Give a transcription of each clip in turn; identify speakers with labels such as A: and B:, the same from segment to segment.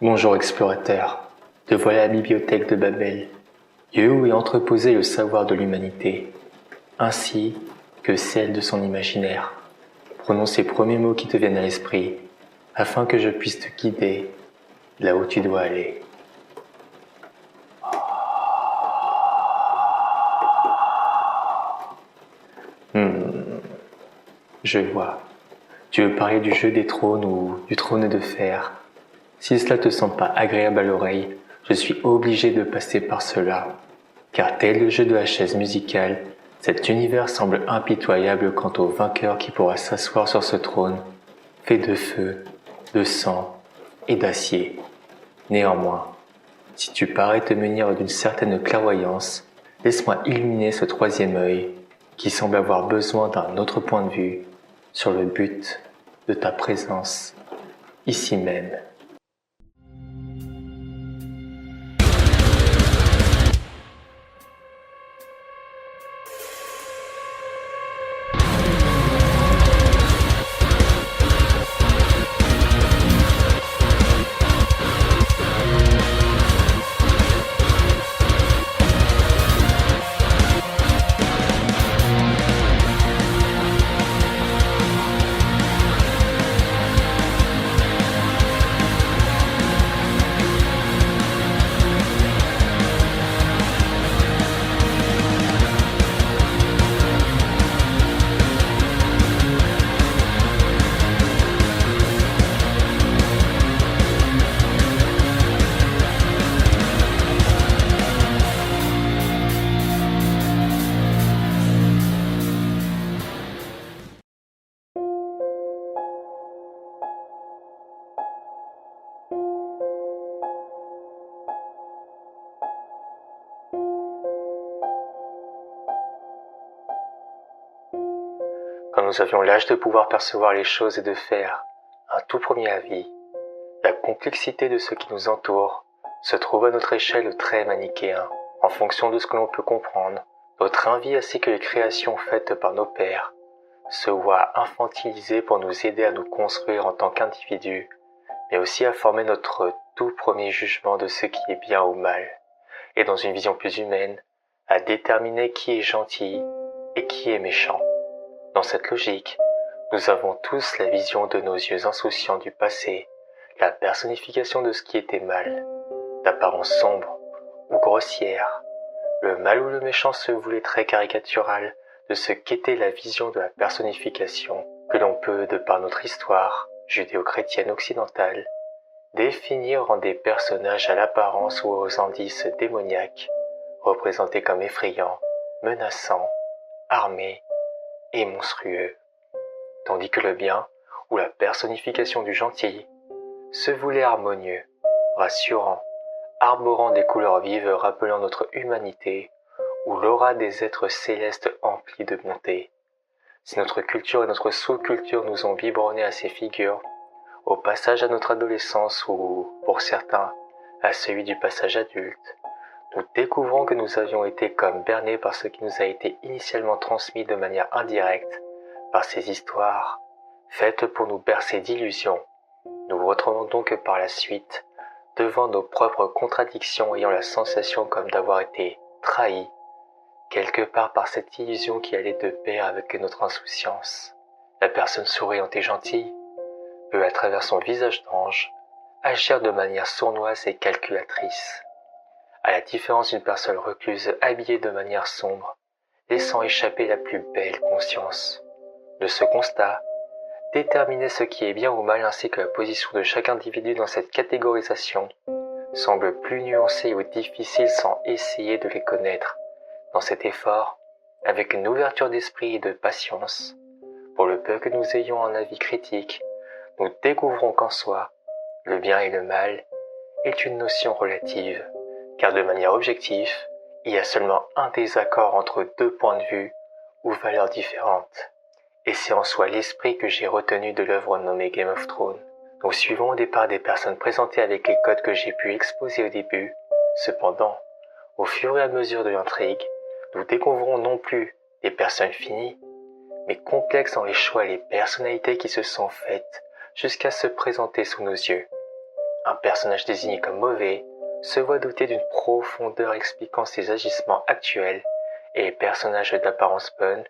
A: Bonjour explorateur, te voilà à la bibliothèque de Babel, lieu où est entreposé le savoir de l'humanité, ainsi que celle de son imaginaire. Prononce les premiers mots qui te viennent à l'esprit, afin que je puisse te guider là où tu dois aller. Je vois. Tu veux parler du jeu des trônes ou du trône de fer. Si cela te semble pas agréable à l'oreille, je suis obligé de passer par cela. Car tel le jeu de la chaise musicale, cet univers semble impitoyable quant au vainqueur qui pourra s'asseoir sur ce trône, fait de feu, de sang et d'acier. Néanmoins, si tu parais te munir d'une certaine clairvoyance, laisse-moi illuminer ce troisième œil qui semble avoir besoin d'un autre point de vue sur le but de ta présence ici même. Quand nous avions l'âge de pouvoir percevoir les choses et de faire un tout premier avis, la complexité de ce qui nous entoure se trouve à notre échelle très manichéen, en fonction de ce que l'on peut comprendre. Notre envie ainsi que les créations faites par nos pères se voient infantilisées pour nous aider à nous construire en tant qu'individus, mais aussi à former notre tout premier jugement de ce qui est bien ou mal, et dans une vision plus humaine, à déterminer qui est gentil et qui est méchant. Dans cette logique, nous avons tous la vision de nos yeux insouciants du passé, la personnification de ce qui était mal, d'apparence sombre ou grossière. Le mal ou le méchant se voulait très caricatural de ce qu'était la vision de la personnification que l'on peut, de par notre histoire judéo-chrétienne occidentale, définir en des personnages à l'apparence ou aux indices démoniaques, représentés comme effrayants, menaçants, armés et monstrueux, tandis que le bien, ou la personnification du gentil, se voulait harmonieux, rassurant, arborant des couleurs vives rappelant notre humanité, ou l'aura des êtres célestes emplis de bonté. Si notre culture et notre sous-culture nous ont biberonné à ces figures, au passage à notre adolescence ou, pour certains, à celui du passage adulte, nous découvrons que nous avions été comme bernés par ce qui nous a été initialement transmis de manière indirecte, par ces histoires, faites pour nous bercer d'illusions. Nous retrouvons donc par la suite, devant nos propres contradictions ayant la sensation comme d'avoir été trahis, quelque part par cette illusion qui allait de pair avec notre insouciance. La personne souriante et gentille peut, à travers son visage d'ange, agir de manière sournoise et calculatrice, à la différence d'une personne recluse habillée de manière sombre, laissant échapper la plus belle conscience. De ce constat, déterminer ce qui est bien ou mal ainsi que la position de chaque individu dans cette catégorisation semble plus nuancé ou difficile sans essayer de les connaître. Dans cet effort, avec une ouverture d'esprit et de patience, pour le peu que nous ayons un avis critique, nous découvrons qu'en soi, le bien et le mal est une notion relative, car de manière objective, il y a seulement un désaccord entre deux points de vue ou valeurs différentes. Et c'est en soi l'esprit que j'ai retenu de l'œuvre nommée Game of Thrones. Nous suivons au départ des personnes présentées avec les codes que j'ai pu exposer au début. Cependant, au fur et à mesure de l'intrigue, nous découvrons non plus des personnes finies, mais complexes dans les choix et les personnalités qui se sont faites jusqu'à se présenter sous nos yeux. un personnage désigné comme mauvais, se voit doté d'une profondeur expliquant ses agissements actuels, et les personnages d'apparence bonne,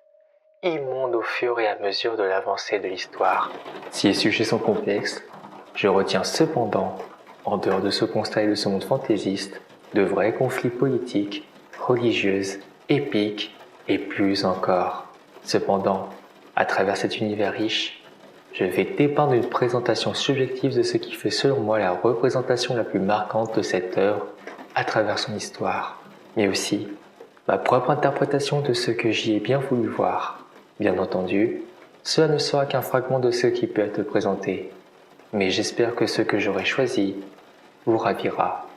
A: immondes au fur et à mesure de l'avancée de l'histoire. Si les sujets sont complexes, je retiens cependant, en dehors de ce constat et de ce monde fantaisiste, de vrais conflits politiques, religieux, épiques et plus encore. Cependant, à travers cet univers riche, je vais dépeindre une présentation subjective de ce qui fait selon moi la représentation la plus marquante de cette œuvre à travers son histoire, mais aussi ma propre interprétation de ce que j'y ai bien voulu voir. Bien entendu, cela ne sera qu'un fragment de ce qui peut être présenté, mais j'espère que ce que j'aurai choisi vous ravira.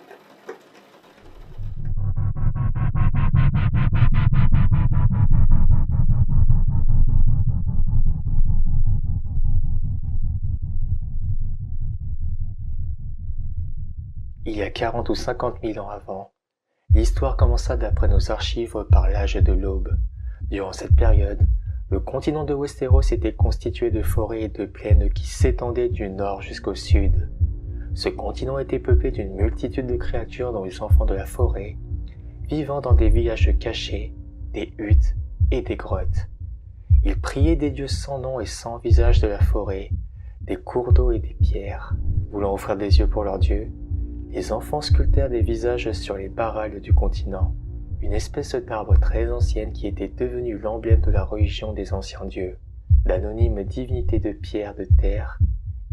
A: Il y a 40 ou 50 000 ans avant, l'histoire commença d'après nos archives par l'âge de l'Aube. Durant cette période, le continent de Westeros était constitué de forêts et de plaines qui s'étendaient du nord jusqu'au sud. Ce continent était peuplé d'une multitude de créatures dont les enfants de la forêt, vivant dans des villages cachés, des huttes et des grottes. Ils priaient des dieux sans nom et sans visage de la forêt, des cours d'eau et des pierres. Voulant offrir des yeux pour leurs dieux, les enfants sculptèrent des visages sur les barrales du continent, une espèce d'arbre très ancienne qui était devenue l'emblème de la religion des anciens dieux, d'anonymes divinités de pierre, de terre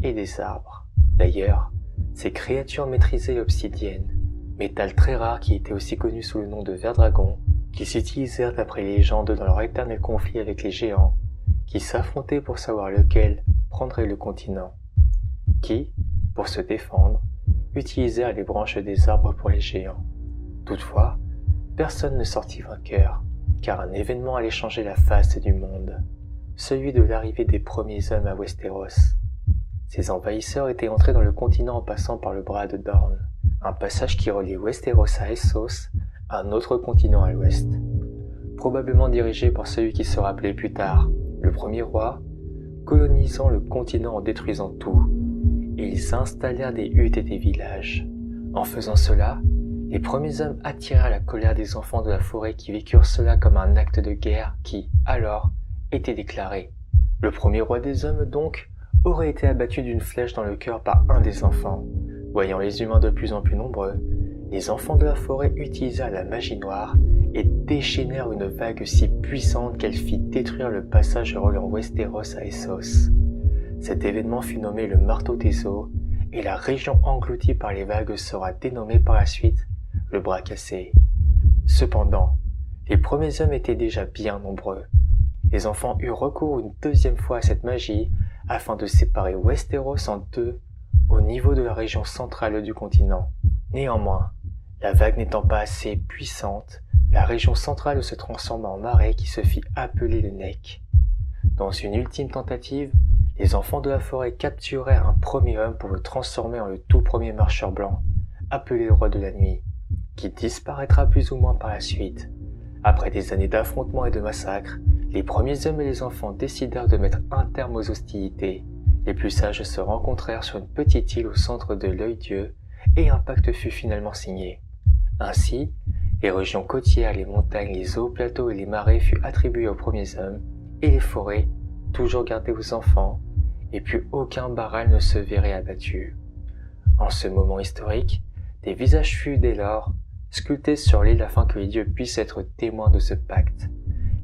A: et des arbres. D'ailleurs, ces créatures maîtrisaient l'obsidienne, métal très rare qui était aussi connu sous le nom de ver-dragon, qu'ils utilisèrent d'après les légendes dans leur éternel conflit avec les géants, qui s'affrontaient pour savoir lequel prendrait le continent, qui, pour se défendre, utilisèrent les branches des arbres pour les géants. Toutefois, personne ne sortit vainqueur, car un événement allait changer la face du monde, celui de l'arrivée des premiers hommes à Westeros. Ces envahisseurs étaient entrés dans le continent en passant par le bras de Dorne, un passage qui reliait Westeros à Essos, un autre continent à l'ouest, probablement dirigé par celui qui sera appelé plus tard le premier roi, colonisant le continent en détruisant tout. Ils installèrent des huttes et des villages. En faisant cela, les premiers hommes attirèrent la colère des enfants de la forêt qui vécurent cela comme un acte de guerre qui, alors, était déclaré. Le premier roi des hommes, donc, aurait été abattu d'une flèche dans le cœur par un des enfants. Voyant les humains de plus en plus nombreux, les enfants de la forêt utilisèrent la magie noire et déchaînèrent une vague si puissante qu'elle fit détruire le passage reliant Westeros à Essos. Cet événement fut nommé le marteau des eaux, et la région engloutie par les vagues sera dénommée par la suite le bras cassé. Cependant, les premiers hommes étaient déjà bien nombreux. Les enfants eurent recours une deuxième fois à cette magie afin de séparer Westeros en deux au niveau de la région centrale du continent. Néanmoins, la vague n'étant pas assez puissante, la région centrale se transforma en marais qui se fit appeler le Neck. Dans une ultime tentative, les enfants de la forêt capturèrent un premier homme pour le transformer en le tout premier marcheur blanc, appelé le roi de la nuit, qui disparaîtra plus ou moins par la suite. Après des années d'affrontements et de massacres, les premiers hommes et les enfants décidèrent de mettre un terme aux hostilités. Les plus sages se rencontrèrent sur une petite île au centre de l'Œil-Dieu et un pacte fut finalement signé. Ainsi, les régions côtières, les montagnes, les hauts plateaux et les marais furent attribués aux premiers hommes et les forêts, toujours gardées aux enfants, et plus aucun barral ne se verrait abattu. En ce moment historique, des visages furent dès lors sculptés sur l'île afin que les dieux puissent être témoins de ce pacte.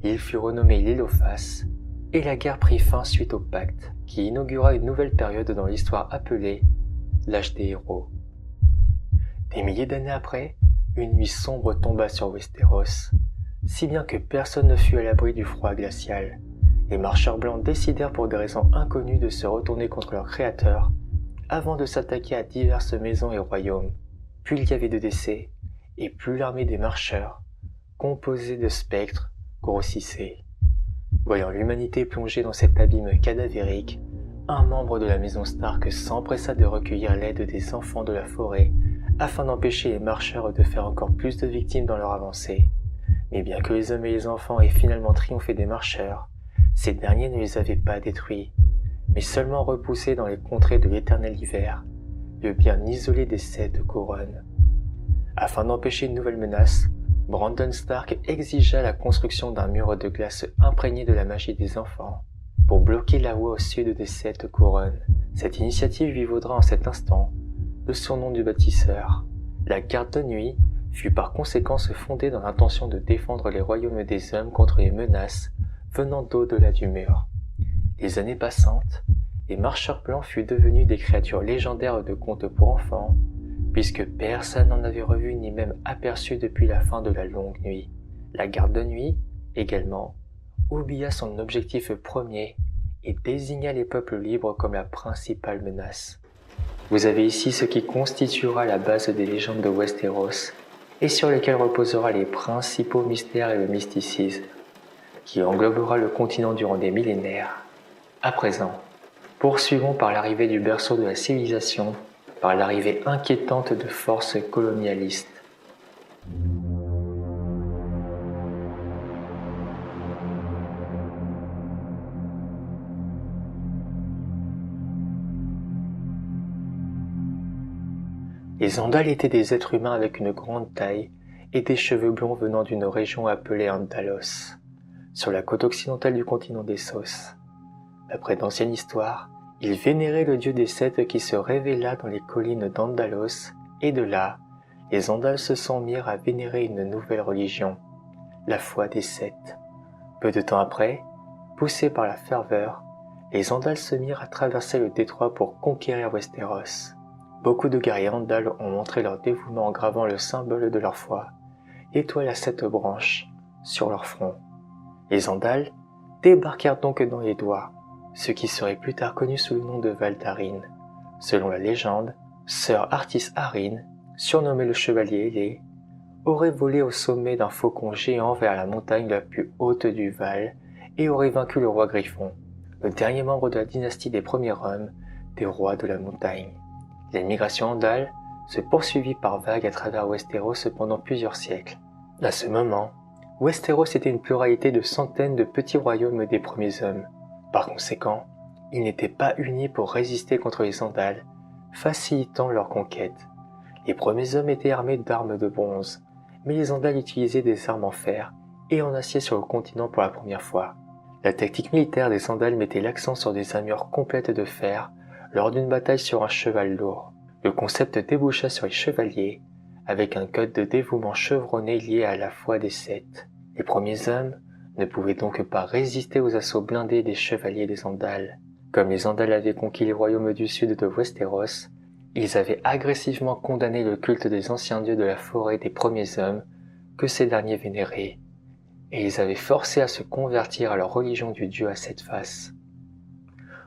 A: Il fut renommé l'île aux faces, et la guerre prit fin suite au pacte, qui inaugura une nouvelle période dans l'histoire appelée l'âge des héros. Des milliers d'années après, une nuit sombre tomba sur Westeros, si bien que personne ne fut à l'abri du froid glacial. Les marcheurs blancs décidèrent pour des raisons inconnues de se retourner contre leur créateur, avant de s'attaquer à diverses maisons et royaumes. Plus il y avait de décès, et plus l'armée des marcheurs, composée de spectres, grossissait. Voyant l'humanité plongée dans cet abîme cadavérique, un membre de la maison Stark s'empressa de recueillir l'aide des enfants de la forêt afin d'empêcher les marcheurs de faire encore plus de victimes dans leur avancée. Mais bien que les hommes et les enfants aient finalement triomphé des marcheurs, ces derniers ne les avaient pas détruits, mais seulement repoussés dans les contrées de l'éternel hiver, lieu bien isolé des 7 couronnes. Afin d'empêcher une nouvelle menace, Brandon Stark exigea la construction d'un mur de glace imprégné de la magie des enfants pour bloquer la voie au sud des 7 couronnes. Cette initiative lui vaudra en cet instant le surnom du bâtisseur. La garde de nuit fut par conséquent fondée dans l'intention de défendre les royaumes des hommes contre les menaces venant d'au-delà du mur. Les années passantes, les marcheurs blancs furent devenus des créatures légendaires de contes pour enfants, puisque personne n'en avait revu ni même aperçu depuis la fin de la longue nuit. La garde de nuit, également, oublia son objectif premier et désigna les peuples libres comme la principale menace. Vous avez ici ce qui constituera la base des légendes de Westeros et sur lesquelles reposera les principaux mystères et le mysticisme, qui englobera le continent durant des millénaires. À présent, poursuivons par l'arrivée du berceau de la civilisation, par l'arrivée inquiétante de forces colonialistes. Les Andals étaient des êtres humains avec une grande taille et des cheveux blonds venant d'une région appelée Andalos, sur la côte occidentale du continent d'Essos. D'après d'anciennes histoires, ils vénéraient le dieu des Sept qui se révéla dans les collines d'Andalos, et de là, les Andals se sont mis à vénérer une nouvelle religion, la foi des Sept. Peu de temps après, poussés par la ferveur, les Andals se mirent à traverser le détroit pour conquérir Westeros. Beaucoup de guerriers Andals ont montré leur dévouement en gravant le symbole de leur foi, l'étoile à 7 branches, sur leur front. Les Andals débarquèrent donc dans les doigts, ce qui serait plus tard connu sous le nom de Val d'Arryn. Selon la légende, Sir Artis Arryn, surnommé le Chevalier Ailé, aurait volé au sommet d'un faucon géant vers la montagne la plus haute du Val et aurait vaincu le roi Griffon, le dernier membre de la dynastie des premiers hommes des rois de la montagne. L'émigration andale se poursuivit par vagues à travers Westeros pendant plusieurs siècles. À ce moment, Westeros était une pluralité de centaines de petits royaumes des premiers hommes. Par conséquent, ils n'étaient pas unis pour résister contre les Andals, facilitant leur conquête. Les premiers hommes étaient armés d'armes de bronze, mais les Andals utilisaient des armes en fer et en acier sur le continent pour la première fois. La tactique militaire des Andals mettait l'accent sur des armures complètes de fer lors d'une bataille sur un cheval lourd. Le concept déboucha sur les chevaliers, avec un code de dévouement chevronné lié à la foi des Sept. Les premiers hommes ne pouvaient donc pas résister aux assauts blindés des chevaliers des Andals. Comme les Andals avaient conquis les royaumes du sud de Westeros, ils avaient agressivement condamné le culte des anciens dieux de la forêt des premiers hommes que ces derniers vénéraient, et ils avaient forcé à se convertir à leur religion du dieu à 7 faces.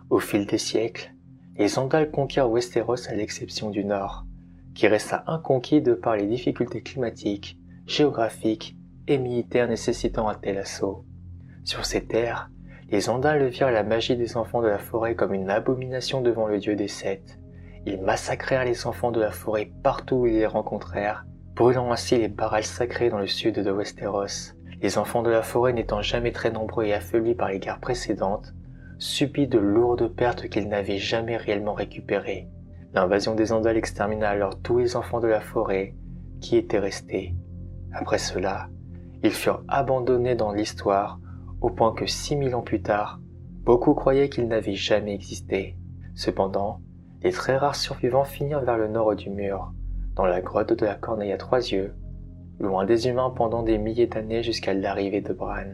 A: Au fil des siècles, les Andals conquirent Westeros à l'exception du Nord, qui resta inconquis de par les difficultés climatiques, géographiques et militaires nécessitant un tel assaut. Sur ces terres, les Andals virent la magie des enfants de la forêt comme une abomination devant le dieu des Sept. Ils massacrèrent les enfants de la forêt partout où ils les rencontrèrent, brûlant ainsi les barrals sacrés dans le sud de Westeros. Les enfants de la forêt n'étant jamais très nombreux et affaiblis par les guerres précédentes, subit de lourdes pertes qu'ils n'avaient jamais réellement récupérées. L'invasion des Andals extermina alors tous les enfants de la forêt qui étaient restés. Après cela, ils furent abandonnés dans l'histoire au point que 6000 ans plus tard, beaucoup croyaient qu'ils n'avaient jamais existé. Cependant, les très rares survivants finirent vers le nord du mur, dans la grotte de la Corneille à 3 yeux, loin des humains pendant des milliers d'années jusqu'à l'arrivée de Bran.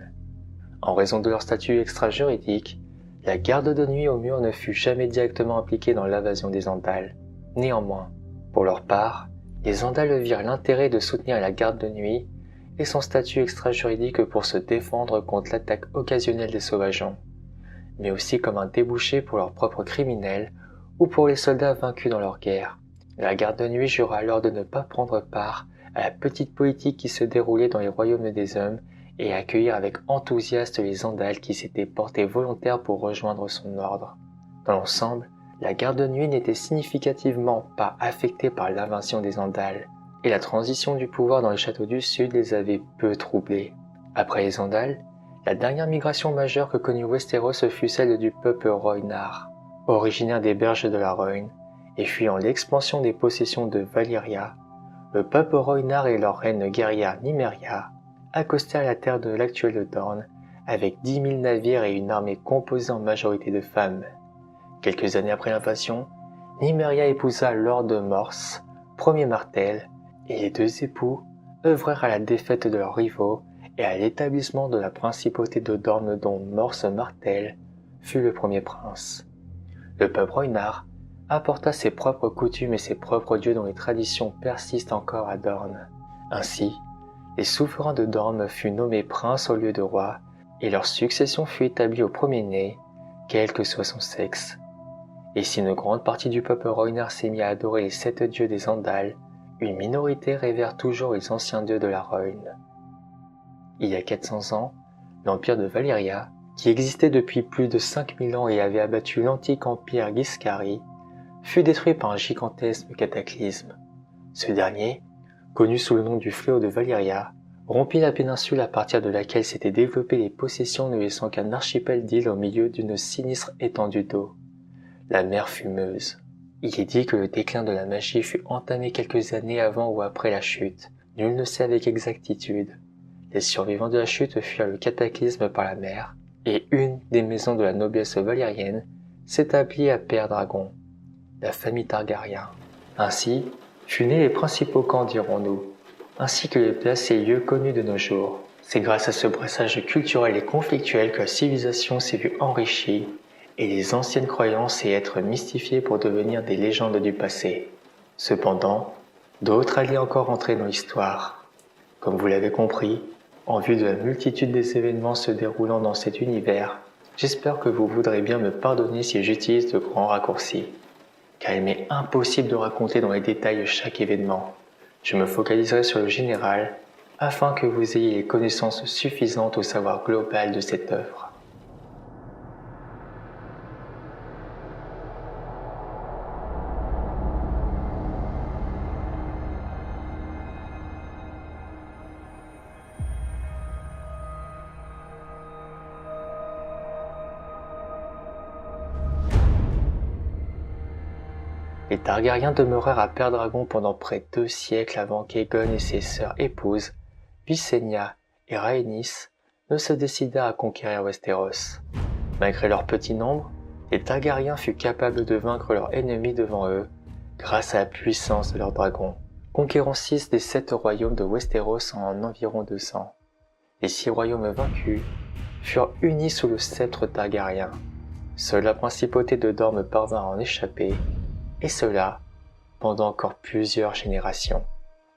A: En raison de leur statut extra-juridique, la garde de nuit au mur ne fut jamais directement impliquée dans l'invasion des Andals. Néanmoins, pour leur part, les Andals virent l'intérêt de soutenir la garde de nuit et son statut extra-juridique pour se défendre contre l'attaque occasionnelle des sauvageons, mais aussi comme un débouché pour leurs propres criminels ou pour les soldats vaincus dans leur guerre. La garde de nuit jura alors de ne pas prendre part à la petite politique qui se déroulait dans les royaumes des hommes et accueillir avec enthousiasme les Andals qui s'étaient portés volontaires pour rejoindre son ordre. Dans l'ensemble, la garde de nuit n'était significativement pas affectée par l'invasion des Andals, et la transition du pouvoir dans les châteaux du Sud les avait peu troublés. Après les Andals, la dernière migration majeure que connut Westeros fut celle du peuple Rhoynar, originaire des berges de la Rhoyne, et fuyant l'expansion des possessions de Valyria, le pape Rhoynar et leur reine guerrière Nymeria accostèrent la terre de l'actuelle Dorne avec 10 000 navires et une armée composée en majorité de femmes. Quelques années après l'invasion, Nymeria épousa Lord de Morse, premier Martell, et les deux époux œuvrèrent à la défaite de leurs rivaux et à l'établissement de la principauté de Dorne dont Morse Martell fut le premier prince. Le pape Rhoynar apporta ses propres coutumes et ses propres dieux dont les traditions persistent encore à Dorne. Ainsi, les souverains de Dorne furent nommés princes au lieu de rois et leur succession fut établie au premier-né, quel que soit son sexe. Et si une grande partie du peuple Rhoynar s'est mis à adorer les 7 dieux des Andals, une minorité révère toujours les anciens dieux de la Rhoyne. Il y a 400 ans, l'empire de Valyria, qui existait depuis plus de 5000 ans et avait abattu l'antique empire Ghiscari, fut détruit par un gigantesque cataclysme. Ce dernier, connu sous le nom du fléau de Valyria, rompit la péninsule à partir de laquelle s'étaient développées les possessions ne laissant qu'un archipel d'îles au milieu d'une sinistre étendue d'eau, la mer Fumeuse. Il est dit que le déclin de la magie fut entamé quelques années avant ou après la chute. Nul ne sait avec exactitude. Les survivants de la chute fuirent le cataclysme par la mer, et une des maisons de la noblesse valérienne s'établit à Pendragon, la famille Targaryen. Ainsi furent nés les principaux camps, dirons-nous, ainsi que les places et lieux connus de nos jours. C'est grâce à ce brassage culturel et conflictuel que la civilisation s'est vue enrichie et les anciennes croyances et être mystifiées pour devenir des légendes du passé. Cependant, d'autres allaient encore entrer dans l'histoire. Comme vous l'avez compris, en vue de la multitude des événements se déroulant dans cet univers, j'espère que vous voudrez bien me pardonner si j'utilise de grands raccourcis, car il m'est impossible de raconter dans les détails chaque événement. Je me focaliserai sur le général, afin que vous ayez les connaissances suffisantes au savoir global de cette œuvre. Les Targaryens demeurèrent à Pendragon pendant près de 2 siècles avant qu'Aegon et ses sœurs épouses, Visenya et Rhaenys, ne se décidèrent à conquérir Westeros. Malgré leur petit nombre, les Targaryens furent capables de vaincre leurs ennemis devant eux, grâce à la puissance de leurs dragons, conquérant 6 des 7 royaumes de Westeros en environ 200. Les 6 royaumes vaincus furent unis sous le sceptre Targaryen. Seule la principauté de Dorne parvint à en échapper, et cela pendant encore plusieurs générations.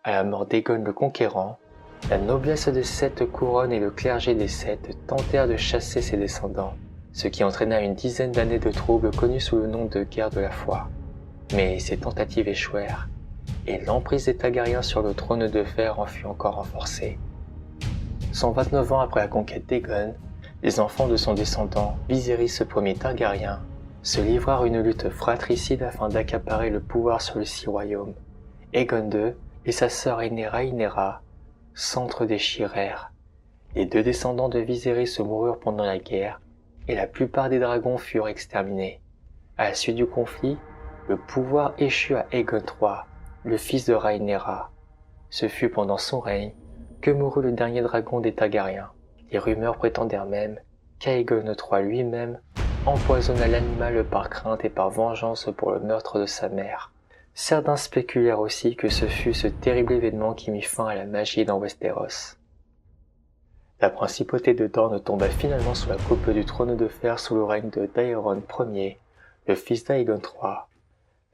A: À la mort d'Aegon le Conquérant, la noblesse des 7 couronnes et le clergé des 7 tentèrent de chasser ses descendants, ce qui entraîna une dizaine d'années de troubles connus sous le nom de guerre de la foi. Mais ces tentatives échouèrent, et l'emprise des Targaryens sur le trône de fer en fut encore renforcée. 129 ans après la conquête d'Aegon, les enfants de son descendant, Viserys Ier Targaryen, se livrèrent une lutte fratricide afin d'accaparer le pouvoir sur les 6 royaumes. Aegon II et sa sœur aînée Rhaenyra s'entre-déchirèrent. Les 2 descendants de Viserys moururent pendant la guerre et la plupart des dragons furent exterminés. À la suite du conflit, le pouvoir échut à Aegon III, le fils de Rhaenyra. Ce fut pendant son règne que mourut le dernier dragon des Targaryens. Les rumeurs prétendèrent même qu'Aegon III lui-même empoisonna l'animal par crainte et par vengeance pour le meurtre de sa mère. Certains spéculèrent aussi que ce fut ce terrible événement qui mit fin à la magie dans Westeros. La principauté de Dorne tomba finalement sous la coupe du trône de fer sous le règne de Daeron Ier, le fils d'Aegon III.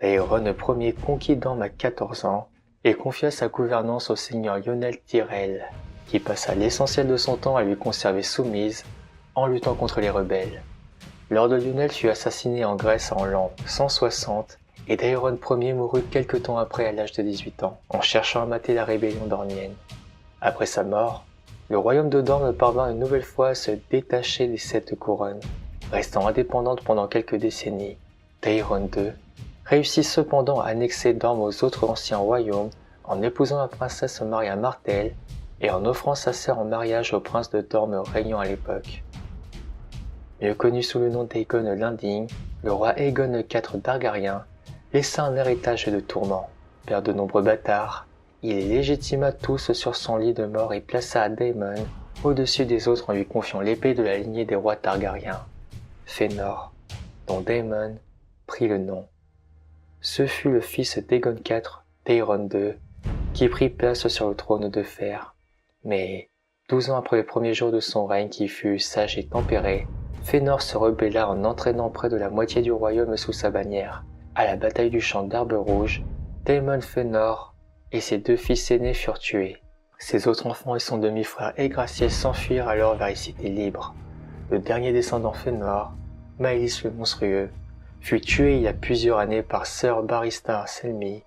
A: Daeron Ier conquit Dorne à 14 ans et confia sa gouvernance au seigneur Lyonel Tyrell, qui passa l'essentiel de son temps à lui conserver soumise en luttant contre les rebelles. Lord Lyonel fut assassiné en Grèce en l'an 160 et Daeron Ier mourut quelque temps après à l'âge de 18 ans, en cherchant à mater la rébellion dornienne. Après sa mort, le royaume de Dorne parvint une nouvelle fois à se détacher des 7 couronnes, restant indépendante pendant quelques décennies. Daeron II réussit cependant à annexer Dorne aux autres anciens royaumes en épousant la princesse Marya Martell et en offrant sa sœur en mariage au prince de Dorne régnant à l'époque. Mieux connu sous le nom d'Aegon l'Indigne, le roi Aegon IV Targaryen laissa un héritage de tourments. Père de nombreux bâtards, il les légitima tous sur son lit de mort et plaça Daemon au-dessus des autres en lui confiant l'épée de la lignée des rois Targaryens, Fëanor, dont Daemon prit le nom. Ce fut le fils d'Aegon IV, Daeron II, qui prit place sur le trône de fer. Mais 12 ans après le premier jour de son règne qui fut sage et tempéré, Fëanor se rebella en entraînant près de la moitié du royaume sous sa bannière. À la bataille du champ d'Arbre Rouge, Daemon Fëanor et ses 2 fils aînés furent tués. Ses autres enfants et son demi-frère Yggdrasil s'enfuirent alors vers les cités libres. Le dernier descendant Fëanor, Maelys le Monstrueux, fut tué il y a plusieurs années par Sir Barristan Selmy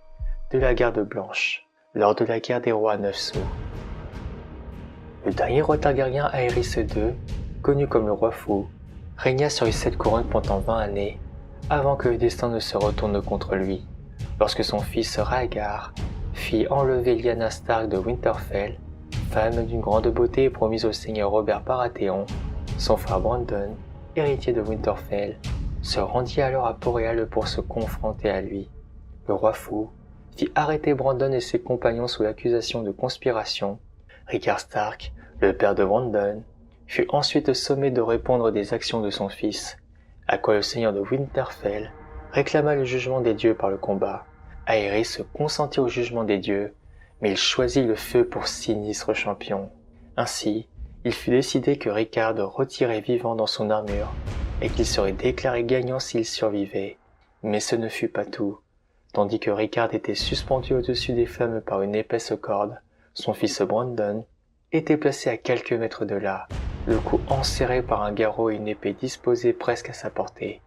A: de la Garde Blanche, lors de la guerre des rois à 9 sceaux. Le dernier roi Targaryen, Aerys II, connu comme le roi fou, régna sur les 7 couronnes pendant 20 années, avant que le destin ne se retourne contre lui, lorsque son fils Rhaegar fit enlever Lyanna Stark de Winterfell, femme d'une grande beauté et promise au seigneur Robert Baratheon. Son frère Brandon, héritier de Winterfell, se rendit alors à Port-Réal pour se confronter à lui. Le roi fou fit arrêter Brandon et ses compagnons sous l'accusation de conspiration. Rickard Stark, le père de Brandon, fut ensuite sommé de répondre des actions de son fils, à quoi le seigneur de Winterfell réclama le jugement des dieux par le combat. Aerys consentit au jugement des dieux, mais il choisit le feu pour sinistre champion. Ainsi, il fut décidé que Rickard retirait vivant dans son armure, et qu'il serait déclaré gagnant s'il survivait. Mais ce ne fut pas tout. Tandis que Rickard était suspendu au-dessus des flammes par une épaisse corde, son fils Brandon était placé à quelques mètres de là, le cou enserré par un garrot et une épée disposée presque à sa portée.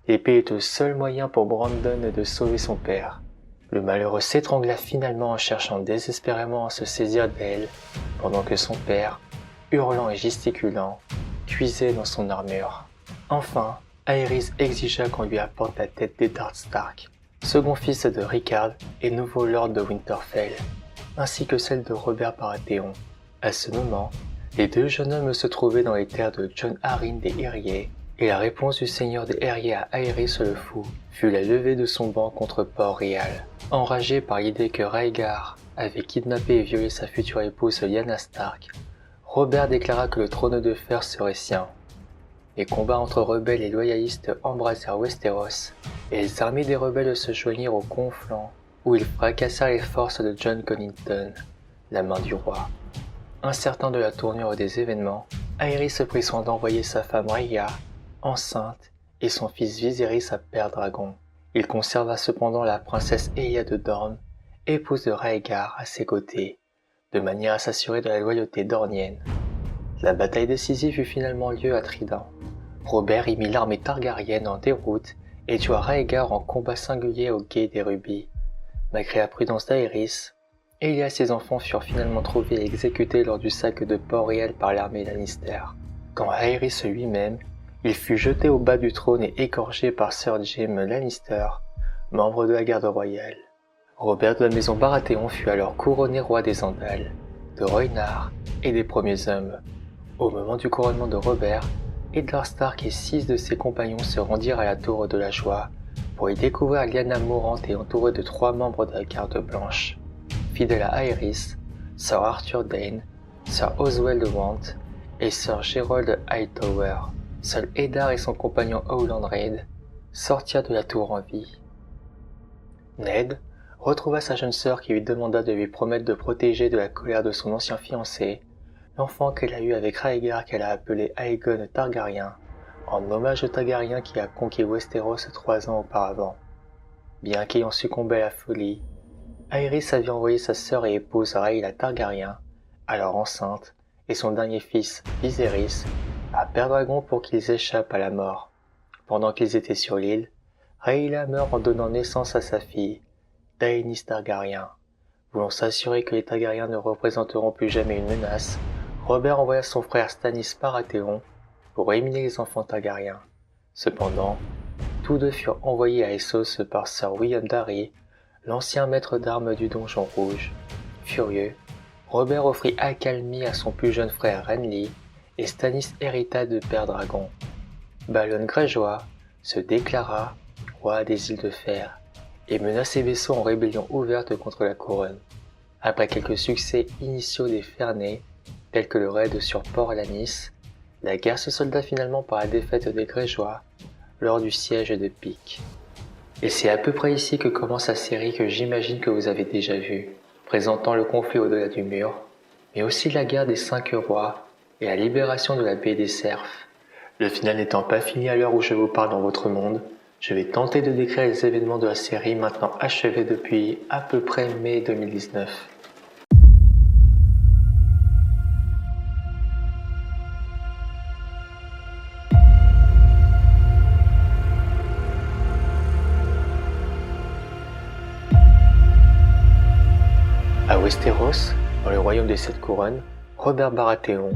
A: L'épée est le seul moyen pour Brandon de sauver son père. Le malheureux s'étrangla finalement en cherchant désespérément à se saisir d'elle, pendant que son père, hurlant et gesticulant, cuisait dans son armure. Enfin, Aerys exigea qu'on lui apporte la tête d'Eddard Stark, second fils de Rickard et nouveau lord de Winterfell, ainsi que celle de Robert Baratheon. À ce moment, les 2 jeunes hommes se trouvaient dans les terres de Jon Arryn des Eyriers, et la réponse du seigneur des Eyriers à Aerys le fou fut la levée de son banc contre Port-Réal. Enragé par l'idée que Rhaegar avait kidnappé et violé sa future épouse Lyanna Stark, Robert déclara que le trône de fer serait sien. Les combats entre rebelles et loyalistes embrasèrent Westeros, et les armées des rebelles se joignirent au conflant, où ils fracassèrent les forces de Jon Connington, la main du roi. Incertain de la tournure des événements, Aerys prit soin d'envoyer sa femme Rhaegar, enceinte, et son fils Viserys à Père Dragon. Il conserva cependant la princesse Elia de Dorne, épouse de Rhaegar, à ses côtés, de manière à s'assurer de la loyauté dornienne. La bataille décisive eut finalement lieu à Trident. Robert y mit l'armée targaryenne en déroute et tua Rhaegar en combat singulier au guet des rubis. Malgré la prudence d'Aerys, Elia et ses enfants furent finalement trouvés et exécutés lors du sac de Port-Réal par l'armée Lannister. Quant à Aerys lui-même, il fut jeté au bas du trône et égorgé par Sir Jaime Lannister, membre de la garde royale. Robert de la maison Baratheon fut alors couronné roi des Andals, de Rhoynar et des Premiers Hommes. Au moment du couronnement de Robert, Eddard Stark et 6 de ses compagnons se rendirent à la Tour de la Joie pour y découvrir Lyanna mourante et entourée de 3 membres de la Garde Blanche. Fidèle à Aerys, Sir Arthur Dayne, Sir Oswald Want et Sir Gerald Hightower. Seul Eddard et son compagnon Howland Reed sortirent de la tour en vie. Ned retrouva sa jeune sœur qui lui demanda de lui promettre de protéger de la colère de son ancien fiancé l'enfant qu'elle a eu avec Rhaegar qu'elle a appelé Aegon Targaryen, en hommage au Targaryen qui a conquis Westeros 3 ans auparavant. Bien qu'ayant succombé à la folie, Aerys avait envoyé sa sœur et épouse Rhaenyra Targaryen, alors enceinte, et son dernier fils, Viserys, à Père Dragon pour qu'ils échappent à la mort. Pendant qu'ils étaient sur l'île, Rhaenyra meurt en donnant naissance à sa fille, Daenerys Targaryen. Voulant s'assurer que les Targaryens ne représenteront plus jamais une menace, Robert envoya son frère Stannis Baratheon pour éliminer les enfants Targaryens. Cependant, tous 2 furent envoyés à Essos par Sir William Darry, l'ancien maître d'armes du Donjon Rouge. Furieux, Robert offrit accalmie à son plus jeune frère Renly, et Stannis hérita de Père Dragon. Balon Greyjoy se déclara roi des îles de fer, et mena ses vaisseaux en rébellion ouverte contre la couronne. Après quelques succès initiaux des Fernés, tels que le raid sur Port-Lanis, la guerre se solda finalement par la défaite des Grégeois lors du siège de Pique. Et c'est à peu près ici que commence la série que j'imagine que vous avez déjà vue, présentant le conflit au-delà du mur, mais aussi la guerre des 5 rois et la libération de la baie des Cerfs. Le final n'étant pas fini à l'heure où je vous parle dans votre monde, je vais tenter de décrire les événements de la série maintenant achevés depuis à peu près mai 2019. À Westeros, dans le royaume des 7 couronnes, Robert Baratheon,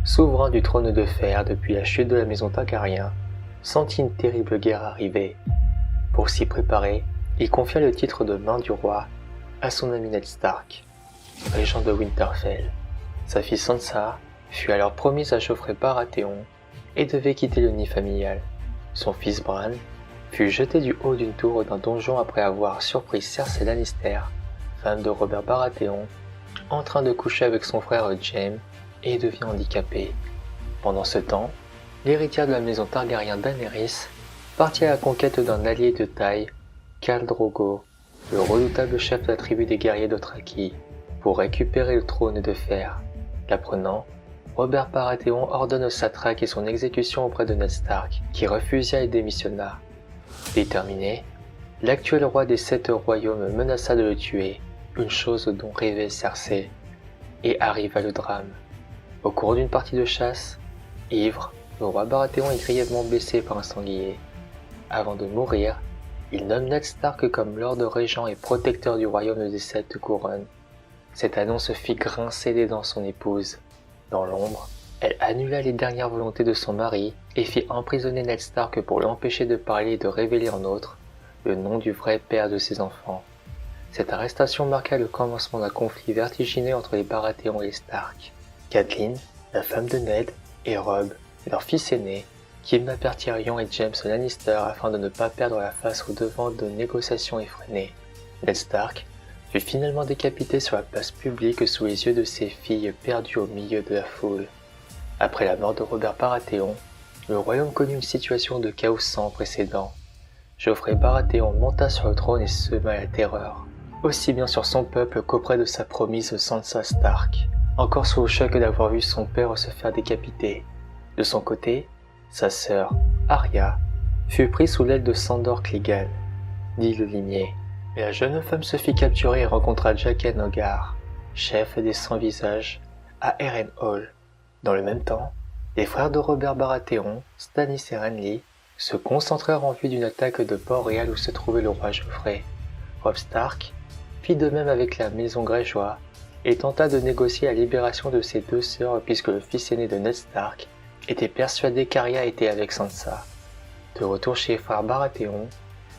A: souverain du trône de fer depuis la chute de la maison Targaryen, sentit une terrible guerre arriver. Pour s'y préparer, il confia le titre de main du roi à son ami Ned Stark, régent de Winterfell. Sa fille Sansa fut alors promise à Joffrey Baratheon et devait quitter le nid familial. Son fils Bran fut jeté du haut d'une tour d'un donjon après avoir surpris Cersei Lannister, femme de Robert Baratheon, en train de coucher avec son frère Jaime et devient handicapée. Pendant ce temps, l'héritière de la maison Targaryen Daenerys partit à la conquête d'un allié de taille, Khal Drogo, le redoutable chef de la tribu des guerriers d'Othraki, pour récupérer le trône de fer. L'apprenant, Robert Baratheon ordonne sa traque et son exécution auprès de Ned Stark, qui refusa et démissionna. Déterminé, l'actuel roi des 7 royaumes menaça de le tuer, une chose dont rêvait Cersei, et arriva le drame. Au cours d'une partie de chasse, ivre, le roi Baratheon est grièvement blessé par un sanglier. Avant de mourir, il nomme Ned Stark comme Lord Régent et protecteur du royaume des 7 couronnes. Cette annonce fit grincer les dents son épouse. Dans l'ombre, elle annula les dernières volontés de son mari et fit emprisonner Ned Stark pour l'empêcher de parler et de révéler en outre le nom du vrai père de ses enfants. Cette arrestation marqua le commencement d'un conflit vertigineux entre les Baratheon et les Stark. Catelyn, la femme de Ned, et Robb, leur fils aîné, kidnappèrent Tyrion et Jaime Lannister afin de ne pas perdre la face au devant de négociations effrénées. Ned Stark fut finalement décapité sur la place publique sous les yeux de ses filles perdues au milieu de la foule. Après la mort de Robert Baratheon, le royaume connut une situation de chaos sans précédent. Joffrey Baratheon monta sur le trône et sema la terreur, aussi bien sur son peuple qu'auprès de sa promise Sansa Stark, encore sous le choc d'avoir vu son père se faire décapiter. De son côté, sa sœur, Arya, fut prise sous l'aile de Sandor Clegane, dit le limier, et la jeune femme se fit capturer et rencontra Jaqen H'ghar, chef des Sans-Visages, à Harrenhal. Dans le même temps, les frères de Robert Baratheon, Stannis et Renly, se concentrèrent en vue d'une attaque de Port-Réal où se trouvait le roi Geoffrey. Robb Stark fit de même avec la maison Greyjoy et tenta de négocier la libération de ses 2 sœurs puisque le fils aîné de Ned Stark était persuadé qu'Arya était avec Sansa. De retour chez les frères Baratheon,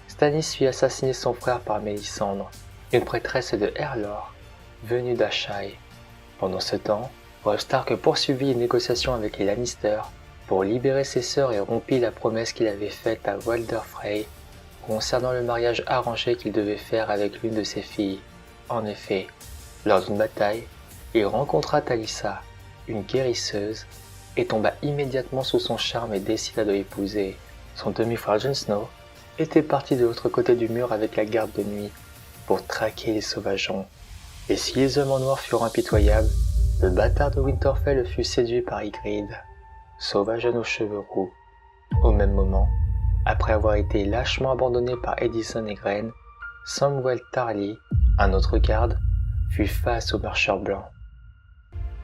A: Stannis fit assassiner son frère par Mélisandre, une prêtresse de Herlor, venue d'Asshai. Pendant ce temps, Robb Stark poursuivit les négociations avec les Lannister pour libérer ses sœurs et rompit la promesse qu'il avait faite à Walder Frey concernant le mariage arrangé qu'il devait faire avec l'une de ses filles. En effet, lors d'une bataille, il rencontra Talisa, une guérisseuse, et tomba immédiatement sous son charme et décida de l'épouser. Son demi-frère Jon Snow était parti de l'autre côté du mur avec la garde de nuit pour traquer les sauvageons. Et si les hommes en noir furent impitoyables, le bâtard de Winterfell fut séduit par Ygritte, sauvage aux cheveux roux. Au même moment, après avoir été lâchement abandonné par Edison et Graine, Samwell Tarly, un autre garde, fut face aux marcheurs blancs.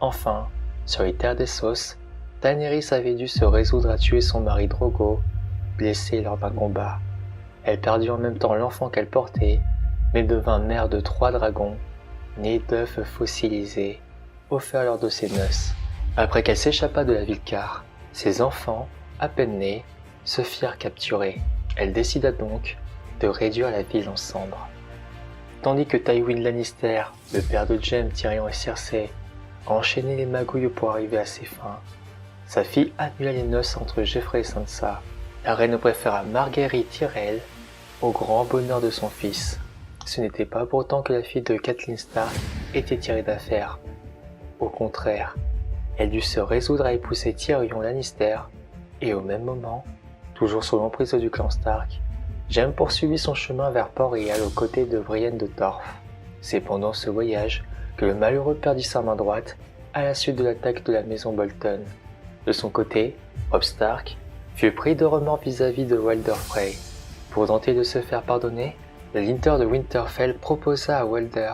A: Enfin, sur les terres d'Essos, Daenerys avait dû se résoudre à tuer son mari Drogo, blessé lors d'un combat. Elle perdit en même temps l'enfant qu'elle portait, mais devint mère de 3 dragons, nés d'œufs fossilisés, offerts lors de ses noces. Après qu'elle s'échappa de la ville Car, ses enfants, à peine nés, se firent capturer. Elle décida donc de réduire la ville en cendres. Tandis que Tywin Lannister, le père de Jaime, Tyrion et Cersei, enchaînait les magouilles pour arriver à ses fins, sa fille annula les noces entre Joffrey et Sansa. La reine préféra Marguerite Tyrell au grand bonheur de son fils. Ce n'était pas pourtant que la fille de Catelyn Stark était tirée d'affaire. Au contraire, elle dut se résoudre à épouser Tyrion Lannister, et au même moment, toujours sous l'emprise du clan Stark, Jaime poursuivit son chemin vers Port-Réal aux côtés de Brienne de Torf. C'est pendant ce voyage que le malheureux perdit sa main droite à la suite de l'attaque de la maison Bolton. De son côté, Robb Stark fut pris de remords vis-à-vis de Walder Frey. Pour tenter de se faire pardonner, le Linter de Winterfell proposa à Walder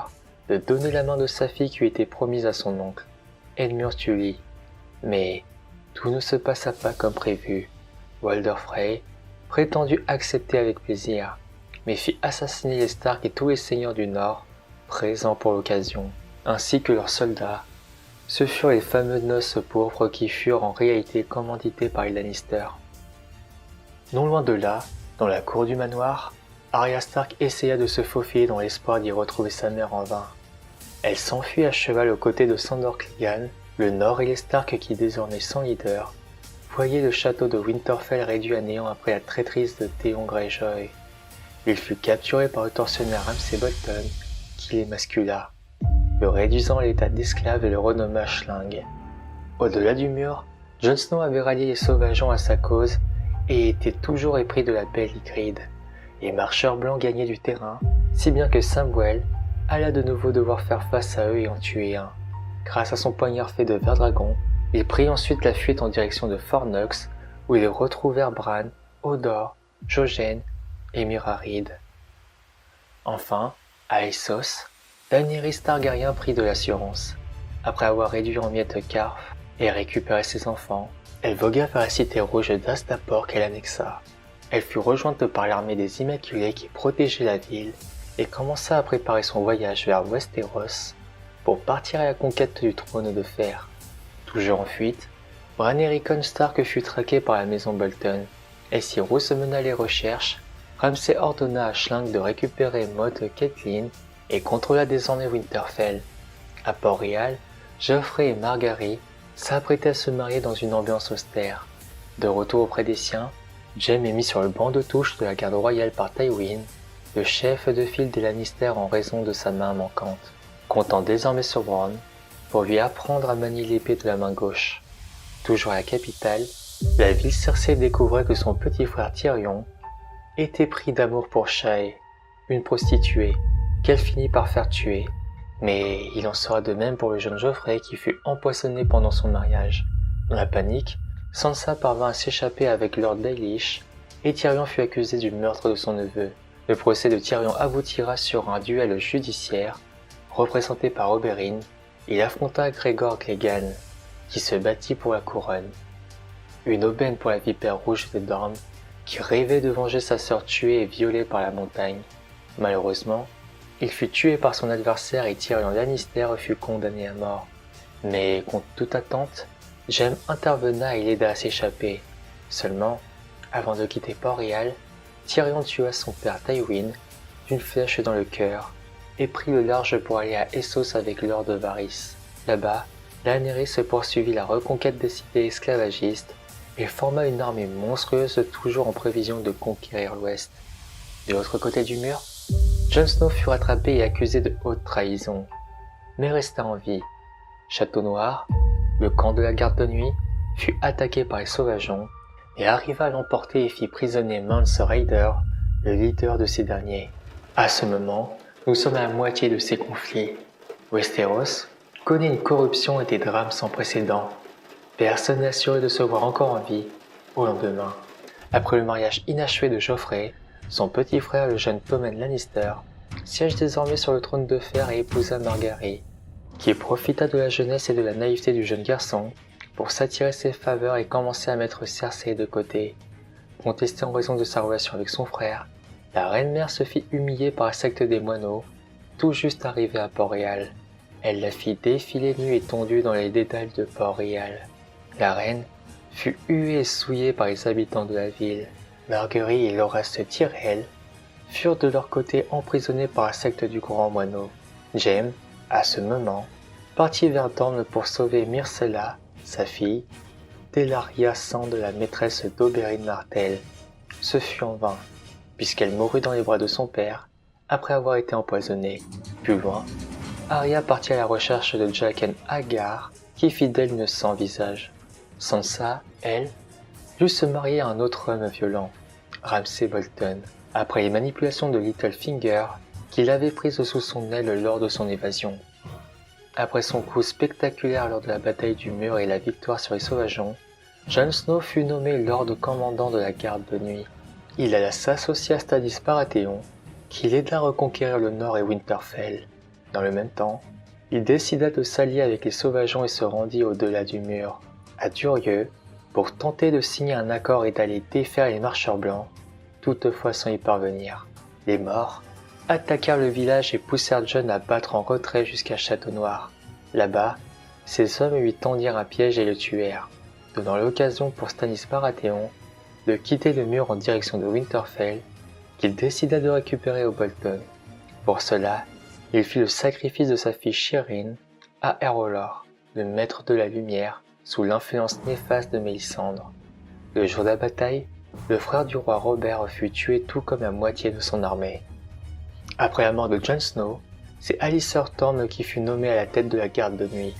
A: de donner la main de sa fille qui lui était promise à son oncle, Edmure Tully. Mais tout ne se passa pas comme prévu. Walder Frey prétendit accepter avec plaisir, mais fit assassiner les Stark et tous les seigneurs du Nord présents pour l'occasion, ainsi que leurs soldats. Ce furent les fameuses noces pourpres qui furent en réalité commanditées par les Lannister. Non loin de là, dans la cour du manoir, Arya Stark essaya de se faufiler dans l'espoir d'y retrouver sa mère en vain. Elle s'enfuit à cheval aux côtés de Sandor Clegane, le Nord et les Stark qui désormais sans leader, voyaient le château de Winterfell réduit à néant après la traîtrise de Theon Greyjoy. Il fut capturé par le tortionnaire Ramsay Bolton, qui l'émascula, le réduisant à l'état d'esclave et le renomma Schling. Au-delà du mur, Jon Snow avait rallié les sauvageons à sa cause et était toujours épris de la belle Ygritte. Les marcheurs blancs gagnaient du terrain, si bien que Samwell alla de nouveau devoir faire face à eux et en tuer un. Grâce à son poignard fait de verre-dragon, il prit ensuite la fuite en direction de Fort Knox, où ils retrouvèrent Bran, Hodor, Jojen et Mirarid. Enfin, à Essos, Daenerys Targaryen prit de l'assurance. Après avoir réduit en miettes Qarth et récupéré ses enfants, elle vogua vers la cité rouge d'Astapor qu'elle annexa. Elle fut rejointe par l'armée des Immaculés qui protégeait la ville et commença à préparer son voyage vers Westeros pour partir à la conquête du trône de fer. Toujours en fuite, Bran et Rickon Stark fut traqué par la maison Bolton, et si Roose mena les recherches, Ramsay ordonna à Schling de récupérer Maud Catelyn et contrôla désormais Winterfell. À Port-Réal, Joffrey et Margaery s'apprêtaient à se marier dans une ambiance austère. De retour auprès des siens, Jaime est mis sur le banc de touche de la garde royale par Tywin, le chef de file des Lannister en raison de sa main manquante, comptant désormais sur Bronn pour lui apprendre à manier l'épée de la main gauche. Toujours à la capitale, la ville Cersei découvrait que son petit frère Tyrion était pris d'amour pour Shae, une prostituée, qu'elle finit par faire tuer. Mais il en sera de même pour le jeune Joffrey qui fut empoisonné pendant son mariage. Dans la panique, Sansa parvint à s'échapper avec Lord Baelish et Tyrion fut accusé du meurtre de son neveu. Le procès de Tyrion aboutira sur un duel judiciaire. Représenté par Oberyn, il affronta Gregor Clegane, qui se battit pour la couronne. Une aubaine pour la vipère rouge de Dorne, qui rêvait de venger sa sœur tuée et violée par la montagne. Malheureusement, il fut tué par son adversaire et Tyrion Lannister fut condamné à mort. Mais contre toute attente, Jaime intervena et l'aida à s'échapper. Seulement, avant de quitter Port-Réal, Tyrion tua son père Tywin d'une flèche dans le cœur et prit le large pour aller à Essos avec Lord Varys. Là-bas, Daenerys poursuivit la reconquête des cités esclavagistes et forma une armée monstrueuse toujours en prévision de conquérir l'Ouest. De l'autre côté du mur, Jon Snow fut rattrapé et accusé de haute trahison, mais resta en vie. Château Noir, le camp de la garde de nuit, fut attaqué par les sauvageons et arriva à l'emporter et fit prisonnier Mance Rayder, le leader de ces derniers. À ce moment, nous sommes à la moitié de ces conflits. Westeros connaît une corruption et des drames sans précédent. Personne n'est assuré de se voir encore en vie au lendemain. Après le mariage inachevé de Joffrey, son petit frère, le jeune Tommen Lannister, siège désormais sur le trône de fer et épousa Margaery, qui profita de la jeunesse et de la naïveté du jeune garçon pour s'attirer ses faveurs et commencer à mettre Cersei de côté. Contestée en raison de sa relation avec son frère, la reine-mère se fit humilier par la secte des moineaux, tout juste arrivée à Port-Réal. Elle la fit défiler nue et tondue dans les dédales de Port-Réal. La reine fut huée et souillée par les habitants de la ville. Margaery et Loras Tyrell furent de leur côté emprisonnés par la secte du Grand Moineau. Jaime, à ce moment, partit vers Dorne pour sauver Myrcella, sa fille, d'Ellaria Sand, la maîtresse d'Oberyn Martell. Ce fut en vain. puisqu'elle mourut dans les bras de son père, après avoir été empoisonnée. Plus loin, Arya partit à la recherche de Jaqen H'ghar, qui fit d'elle une sans visage. Sansa, elle, dut se marier à un autre homme violent, Ramsay Bolton, après les manipulations de Littlefinger, qu'il avait prises sous son aile lors de son évasion. Après son coup spectaculaire lors de la bataille du Mur et la victoire sur les Sauvageons, Jon Snow fut nommé Lord commandant de la garde de nuit. Il alla s'associer à Stannis Baratheon, qui l'aida à reconquérir le Nord et Winterfell. Dans le même temps, il décida de s'allier avec les Sauvageons et se rendit au-delà du Mur, à Durieux, pour tenter de signer un accord et d'aller défaire les marcheurs blancs, toutefois sans y parvenir. Les morts attaquèrent le village et poussèrent Jon à battre en retrait jusqu'à Château-Noir. Là-bas, ses hommes lui tendirent un piège et le tuèrent, donnant l'occasion pour Stannis Baratheon de quitter le mur en direction de Winterfell, qu'il décida de récupérer au Bolton. Pour cela, il fit le sacrifice de sa fille Shireen à Errolor, le maître de la lumière, sous l'influence néfaste de Mélisandre. Le jour de la bataille, le frère du roi Robert fut tué tout comme la moitié de son armée. Après la mort de Jon Snow, c'est Alliser Thorne qui fut nommé à la tête de la garde de nuit.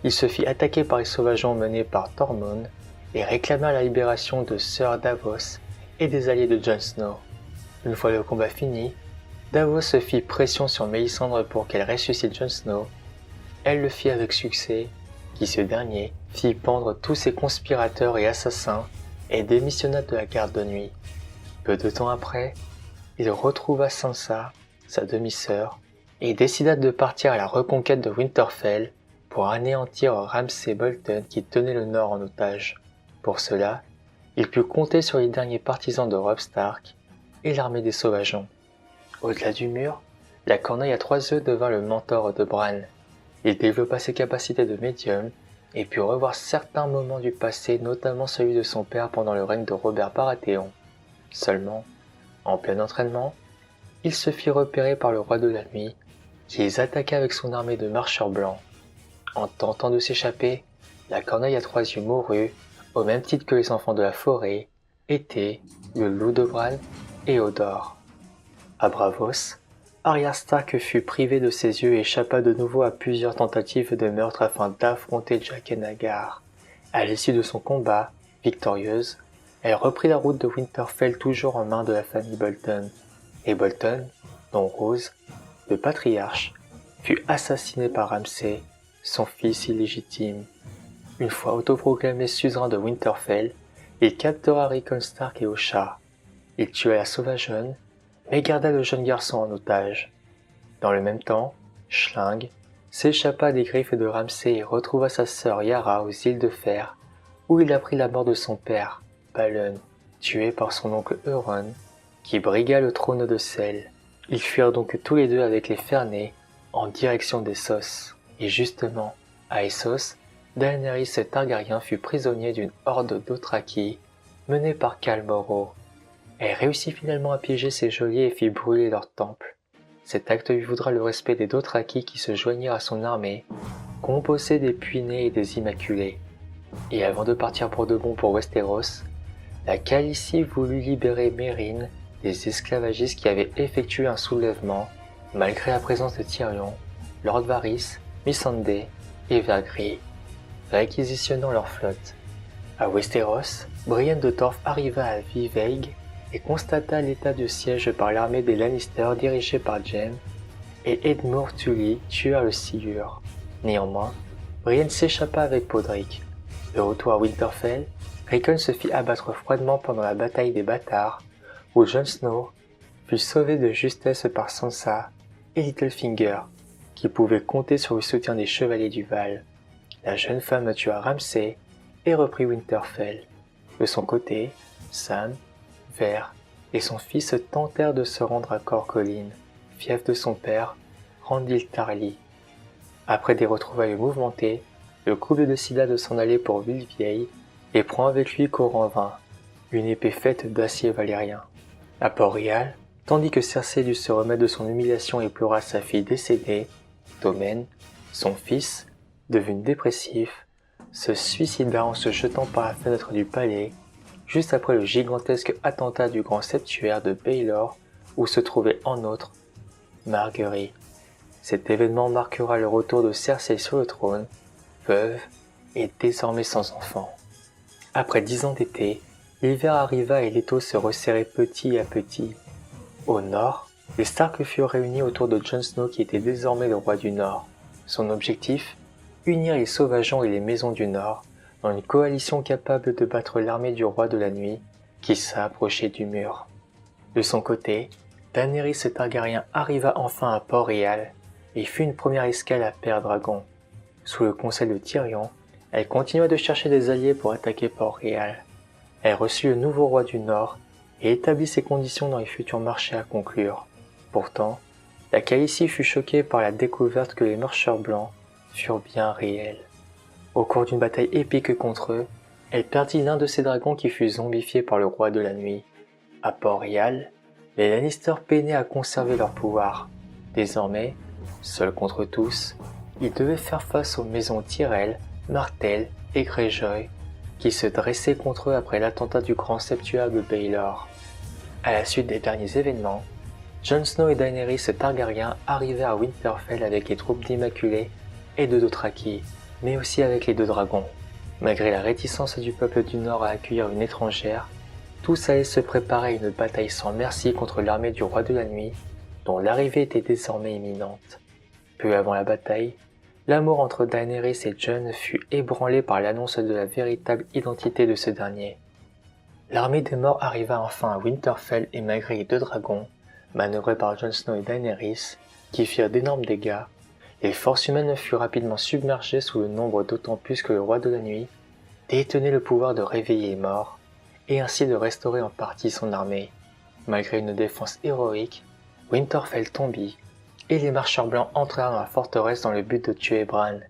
A: Il se fit attaquer par les sauvageons menés par Tormund et réclama la libération de Sir Davos et des alliés de Jon Snow. Une fois le combat fini, Davos se fit pression sur Mélisandre pour qu'elle ressuscite Jon Snow. Elle le fit avec succès, qui ce dernier fit pendre tous ses conspirateurs et assassins et démissionna de la garde de nuit. Peu de temps après, il retrouva Sansa, sa demi-sœur, et décida de partir à la reconquête de Winterfell pour anéantir Ramsay Bolton qui tenait le Nord en otage. Pour cela, il put compter sur les derniers partisans de Robb Stark et l'armée des Sauvageons. Au-delà du mur, la corneille à 3 œufs devint le mentor de Bran. Il développa ses capacités de médium et put revoir certains moments du passé, notamment celui de son père pendant le règne de Robert Baratheon. Seulement, en plein entraînement, il se fit repérer par le roi de la nuit, qui les attaqua avec son armée de marcheurs blancs. En tentant de s'échapper, la corneille à 3 yeux mourut, au même titre que les enfants de la forêt, étaient le loup de Bran et Hodor. À Braavos, Arya Stark fut privée de ses yeux et échappa de nouveau à plusieurs tentatives de meurtre afin d'affronter Jaqen H'ghar. À l'issue de son combat, victorieuse, elle reprit la route de Winterfell toujours en main de la famille Bolton. Et Bolton, dont Rose, le patriarche, fut assassiné par Ramsay, son fils illégitime. Une fois autoproclamé suzerain de Winterfell, il captura Rickon Stark et Osha. Il tua la sauvageonne, mais garda le jeune garçon en otage. Dans le même temps, Schling s'échappa des griffes de Ramsay et retrouva sa sœur Yara aux îles de Fer, où il apprit la mort de son père, Balon, tué par son oncle Euron, qui brigua le trône de Sel. Ils fuirent donc tous les deux avec les Fernets en direction d'Essos. Et justement, à Essos, Daenerys Targaryen fut prisonnier d'une horde d'Othraki menée par Khal Morro. Elle réussit finalement à piéger ses geôliers et fit brûler leur temple. Cet acte lui vaudra le respect des Dothraki qui se joignirent à son armée, composée des Puinés et des Immaculés. Et avant de partir pour de bon pour Westeros, la Khaleesi voulut libérer Meereen des esclavagistes qui avaient effectué un soulèvement, malgré la présence de Tyrion, Lord Varys, Missandei et Vergris, réquisitionnant leur flotte. À Westeros, Brienne de Torf arriva à Viveig et constata l'état de siège par l'armée des Lannister dirigée par Jaime, et Edmure Tully tua le sciure. Néanmoins, Brienne s'échappa avec Podrick. De retour à Winterfell, Rickon se fit abattre froidement pendant la bataille des bâtards, où Jon Snow fut sauvé de justesse par Sansa et Littlefinger, qui pouvaient compter sur le soutien des chevaliers du Val. La jeune femme tua Ramsay et reprit Winterfell. De son côté, Sam, Ver et son fils tentèrent de se rendre à Corcolline, fief de son père, Randil Tarly. Après des retrouvailles mouvementées, le couple décida de s'en aller pour Villevieille et prend avec lui Coranvin, une épée faite d'acier valérien. À Port-Réal, tandis que Cersei dut se remettre de son humiliation et pleura sa fille décédée, Tommen, son fils, devenu dépressif, se suicida en se jetant par la fenêtre du palais, juste après le gigantesque attentat du grand septuaire de Baelor où se trouvait en outre Marguerite. Cet événement marquera le retour de Cersei sur le trône, veuve et désormais sans enfant. Après 10 ans d'été, l'hiver arriva et l'étau se resserrait petit à petit. Au nord, les Stark furent réunis autour de Jon Snow qui était désormais le roi du Nord. Son objectif, unir les sauvageons et les maisons du Nord dans une coalition capable de battre l'armée du roi de la nuit qui s'approchait du mur. De son côté, Daenerys Targaryen arriva enfin à Port-Réal et fit une première escale à Père-Dragon. Sous le conseil de Tyrion, elle continua de chercher des alliés pour attaquer Port-Réal. Elle reçut le nouveau roi du Nord et établit ses conditions dans les futurs marchés à conclure. Pourtant, la Khaleesi fut choquée par la découverte que les marcheurs blancs furent bien réels. Au cours d'une bataille épique contre eux, elle perdit l'un de ses dragons qui fut zombifié par le roi de la nuit. À Port-Réal, les Lannister peinaient à conserver leur pouvoir. Désormais, seuls contre tous, ils devaient faire face aux maisons Tyrell, Martell et Greyjoy qui se dressaient contre eux après l'attentat du grand septuaire de Baelor. À la suite des derniers événements, Jon Snow et Daenerys Targaryen arrivèrent à Winterfell avec les troupes d'Immaculée et de Dothraki, mais aussi avec les deux dragons. Malgré la réticence du peuple du Nord à accueillir une étrangère, tous allaient se préparer à une bataille sans merci contre l'armée du roi de la nuit, dont l'arrivée était désormais imminente. Peu avant la bataille, l'amour entre Daenerys et Jon fut ébranlé par l'annonce de la véritable identité de ce dernier. L'armée des morts arriva enfin à Winterfell et malgré les deux dragons, manœuvrés par Jon Snow et Daenerys, qui firent d'énormes dégâts, les forces humaines furent rapidement submergées sous le nombre d'autant plus que le roi de la nuit détenait le pouvoir de réveiller les morts et ainsi de restaurer en partie son armée. Malgré une défense héroïque, Winterfell tombit et les marcheurs blancs entrèrent dans la forteresse dans le but de tuer Bran,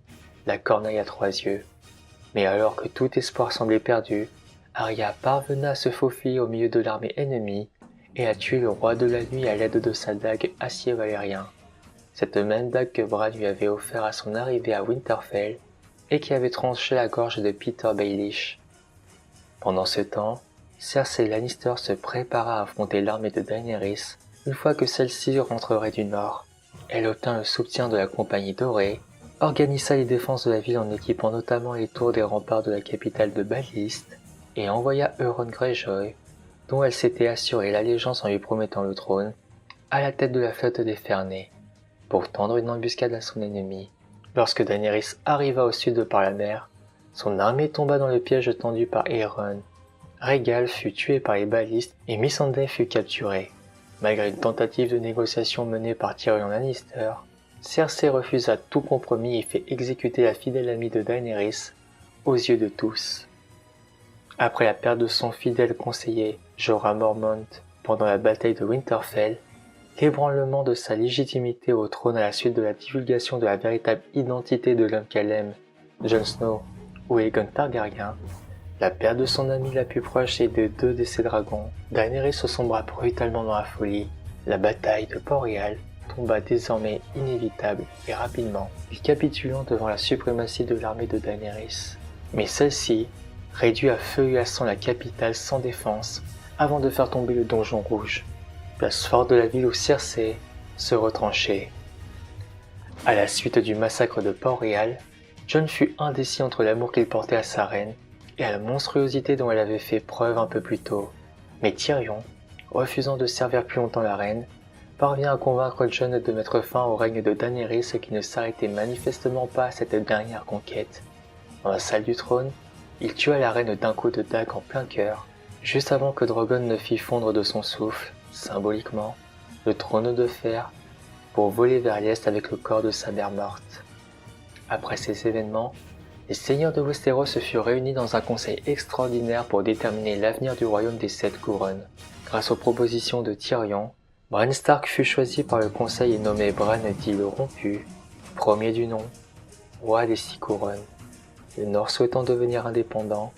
A: la corneille à 3 yeux. Mais alors que tout espoir semblait perdu, Arya parvena à se faufiler au milieu de l'armée ennemie et à tuer le roi de la nuit à l'aide de sa dague acier valérien. Cette même dague que Bran lui avait offert à son arrivée à Winterfell et qui avait tranché la gorge de Peter Baelish. Pendant ce temps, Cersei Lannister se prépara à affronter l'armée de Daenerys une fois que celle-ci rentrerait du nord. Elle obtint le soutien de la Compagnie Dorée, organisa les défenses de la ville en équipant notamment les tours des remparts de la capitale de Baliste et envoya Euron Greyjoy, dont elle s'était assuré l'allégeance en lui promettant le trône, à la tête de la flotte des Fernets, pour tendre une embuscade à son ennemi. Lorsque Daenerys arriva au sud par la mer, son armée tomba dans le piège tendu par Aeron. Rhaegal fut tué par les balistes et Missandei fut capturé. Malgré une tentative de négociation menée par Tyrion Lannister, Cersei refusa tout compromis et fit exécuter la fidèle amie de Daenerys aux yeux de tous. Après la perte de son fidèle conseiller Jorah Mormont pendant la bataille de Winterfell, l'ébranlement de sa légitimité au trône à la suite de la divulgation de la véritable identité de l'homme qu'elle aime, Jon Snow ou Aegon Targaryen, la perte de son ami la plus proche et de 2 de ses dragons, Daenerys se sombra brutalement dans la folie. La bataille de Port-Réal tomba désormais inévitable et rapidement, capitulant devant la suprématie de l'armée de Daenerys. Mais celle-ci réduit à feu et à sang la capitale sans défense avant de faire tomber le donjon rouge, place forte de la ville où Cersei se retranchait. À la suite du massacre de Port-Réal, Jon fut indécis entre l'amour qu'il portait à sa reine et à la monstruosité dont elle avait fait preuve un peu plus tôt. Mais Tyrion, refusant de servir plus longtemps la reine, parvient à convaincre Jon de mettre fin au règne de Daenerys qui ne s'arrêtait manifestement pas à cette dernière conquête. Dans la salle du trône, il tua la reine d'un coup de dague en plein cœur, juste avant que Drogon ne fît fondre de son souffle, symboliquement, le trône de fer, pour voler vers l'est avec le corps de sa mère morte. Après ces événements, les seigneurs de Westeros se furent réunis dans un conseil extraordinaire pour déterminer l'avenir du royaume des 7 couronnes. Grâce aux propositions de Tyrion, Bran Stark fut choisi par le conseil et nommé Bran dit le Rompu, premier du nom, roi des 6 couronnes. Le Nord souhaitant devenir indépendant,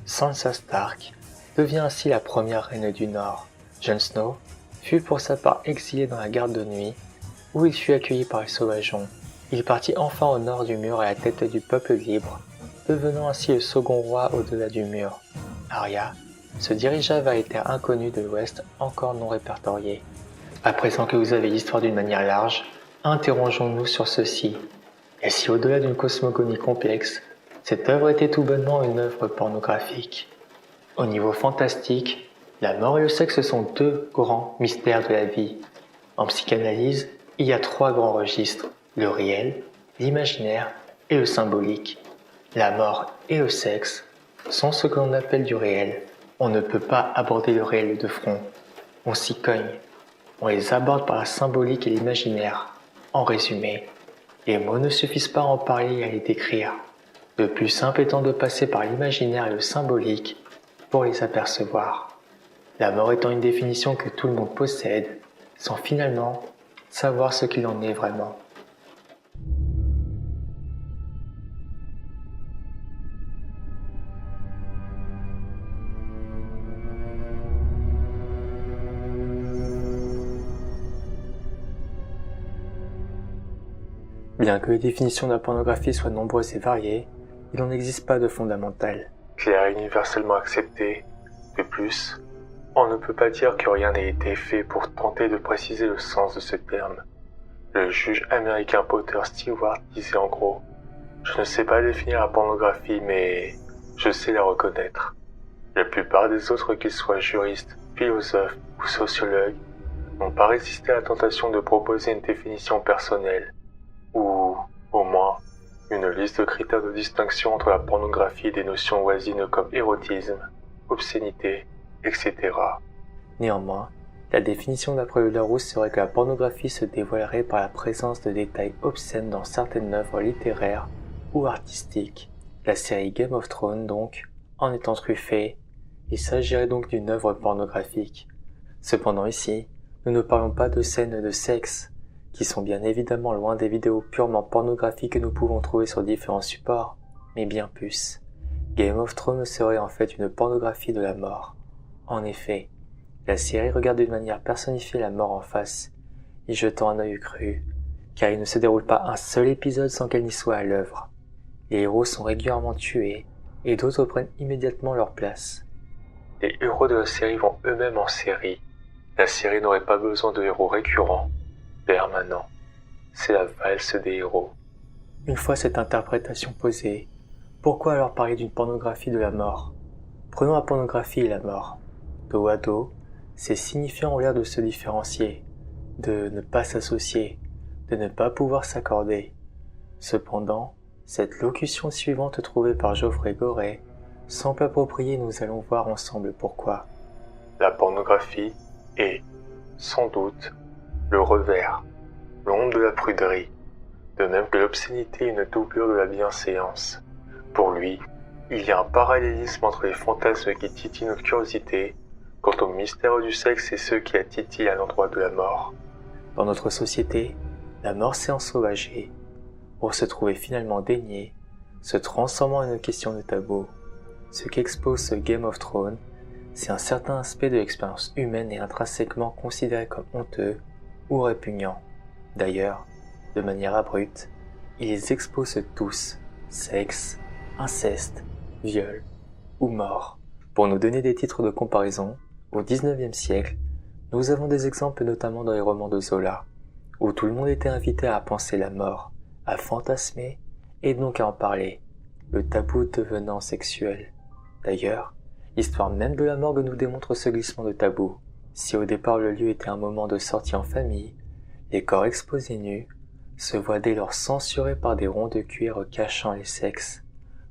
A: Sansa Stark devient ainsi la première reine du Nord. Jon Snow fut pour sa part exilé dans la garde de nuit, où il fut accueilli par les sauvageons. Il partit enfin au nord du mur à la tête du peuple libre, devenant ainsi le second roi au-delà du mur. Arya se dirigea vers les terres inconnues de l'Ouest encore non répertoriées. À présent que vous avez l'histoire d'une manière large, interrogeons-nous sur ceci. Et si au-delà d'une cosmogonie complexe, cette œuvre était tout bonnement une œuvre pornographique? Au niveau fantastique, la mort et le sexe sont deux grands mystères de la vie. En psychanalyse, il y a trois grands registres, le réel, l'imaginaire et le symbolique. La mort et le sexe sont ce que l'on appelle du réel. On ne peut pas aborder le réel de front. On s'y cogne. On les aborde par la symbolique et l'imaginaire. En résumé, les mots ne suffisent pas à en parler et à les décrire. Le plus simple étant de passer par l'imaginaire et le symbolique pour les apercevoir. La mort étant une définition que tout le monde possède, sans finalement savoir ce qu'il en est vraiment. Bien que les définitions de la pornographie soient nombreuses et variées, il n'en existe pas de fondamentale, claire et universellement acceptée. De plus, on ne peut pas dire que rien n'ait été fait pour tenter de préciser le sens de ce terme. Le juge américain Potter Stewart disait en gros « Je ne sais pas définir la pornographie, mais je sais la reconnaître. » La plupart des autres, qu'ils soient juristes, philosophes ou sociologues, n'ont pas résisté à la tentation de proposer une définition personnelle, ou, au moins, une liste de critères de distinction entre la pornographie et des notions voisines comme érotisme, obscénité, etc. Néanmoins, la définition d'après le Larousse serait que la pornographie se dévoilerait par la présence de détails obscènes dans certaines œuvres littéraires ou artistiques. La série Game of Thrones, donc, en étant truffée, il s'agirait donc d'une œuvre pornographique. Cependant ici, nous ne parlons pas de scènes de sexe, qui sont bien évidemment loin des vidéos purement pornographiques que nous pouvons trouver sur différents supports, mais bien plus. Game of Thrones serait en fait une pornographie de la mort. En effet, la série regarde d'une manière personnifiée la mort en face, y jetant un œil cru, car il ne se déroule pas un seul épisode sans qu'elle n'y soit à l'œuvre. Les héros sont régulièrement tués, et d'autres prennent immédiatement leur place. Les héros de la série vont eux-mêmes en série. La série n'aurait pas besoin de héros récurrents, permanents. C'est la valse des héros. Une fois cette interprétation posée, pourquoi alors parler d'une pornographie de la mort? Prenons la pornographie et la mort. Dos à dos, ces signifiants ont l'air de se différencier, de ne pas s'associer, de ne pas pouvoir s'accorder. Cependant, cette locution suivante trouvée par Geoffrey Goret semble appropriée, nous allons voir ensemble pourquoi. La pornographie est, sans doute, le revers, l'ombre de la pruderie, de même que l'obscénité est une doublure de la bienséance. Pour lui, il y a un parallélisme entre les fantasmes qui titillent notre curiosité, quant au mystère du sexe et ceux qui la titillent à l'endroit de la mort. Dans notre société, la mort s'est ensauvagée, pour se trouver finalement déniée, se transformant en une question de tabou. Ce qu'expose ce Game of Thrones, c'est un certain aspect de l'expérience humaine et intrinsèquement considéré comme honteux ou répugnant. D'ailleurs, de manière abrupte, il les expose tous, sexe, inceste, viol ou mort. Pour nous donner des titres de comparaison, au XIXe siècle, nous avons des exemples notamment dans les romans de Zola, où tout le monde était invité à penser la mort, à fantasmer et donc à en parler, le tabou devenant sexuel. D'ailleurs, l'histoire même de la morgue nous démontre ce glissement de tabou. Si au départ le lieu était un moment de sortie en famille, les corps exposés nus se voient dès lors censurés par des ronds de cuir cachant les sexes,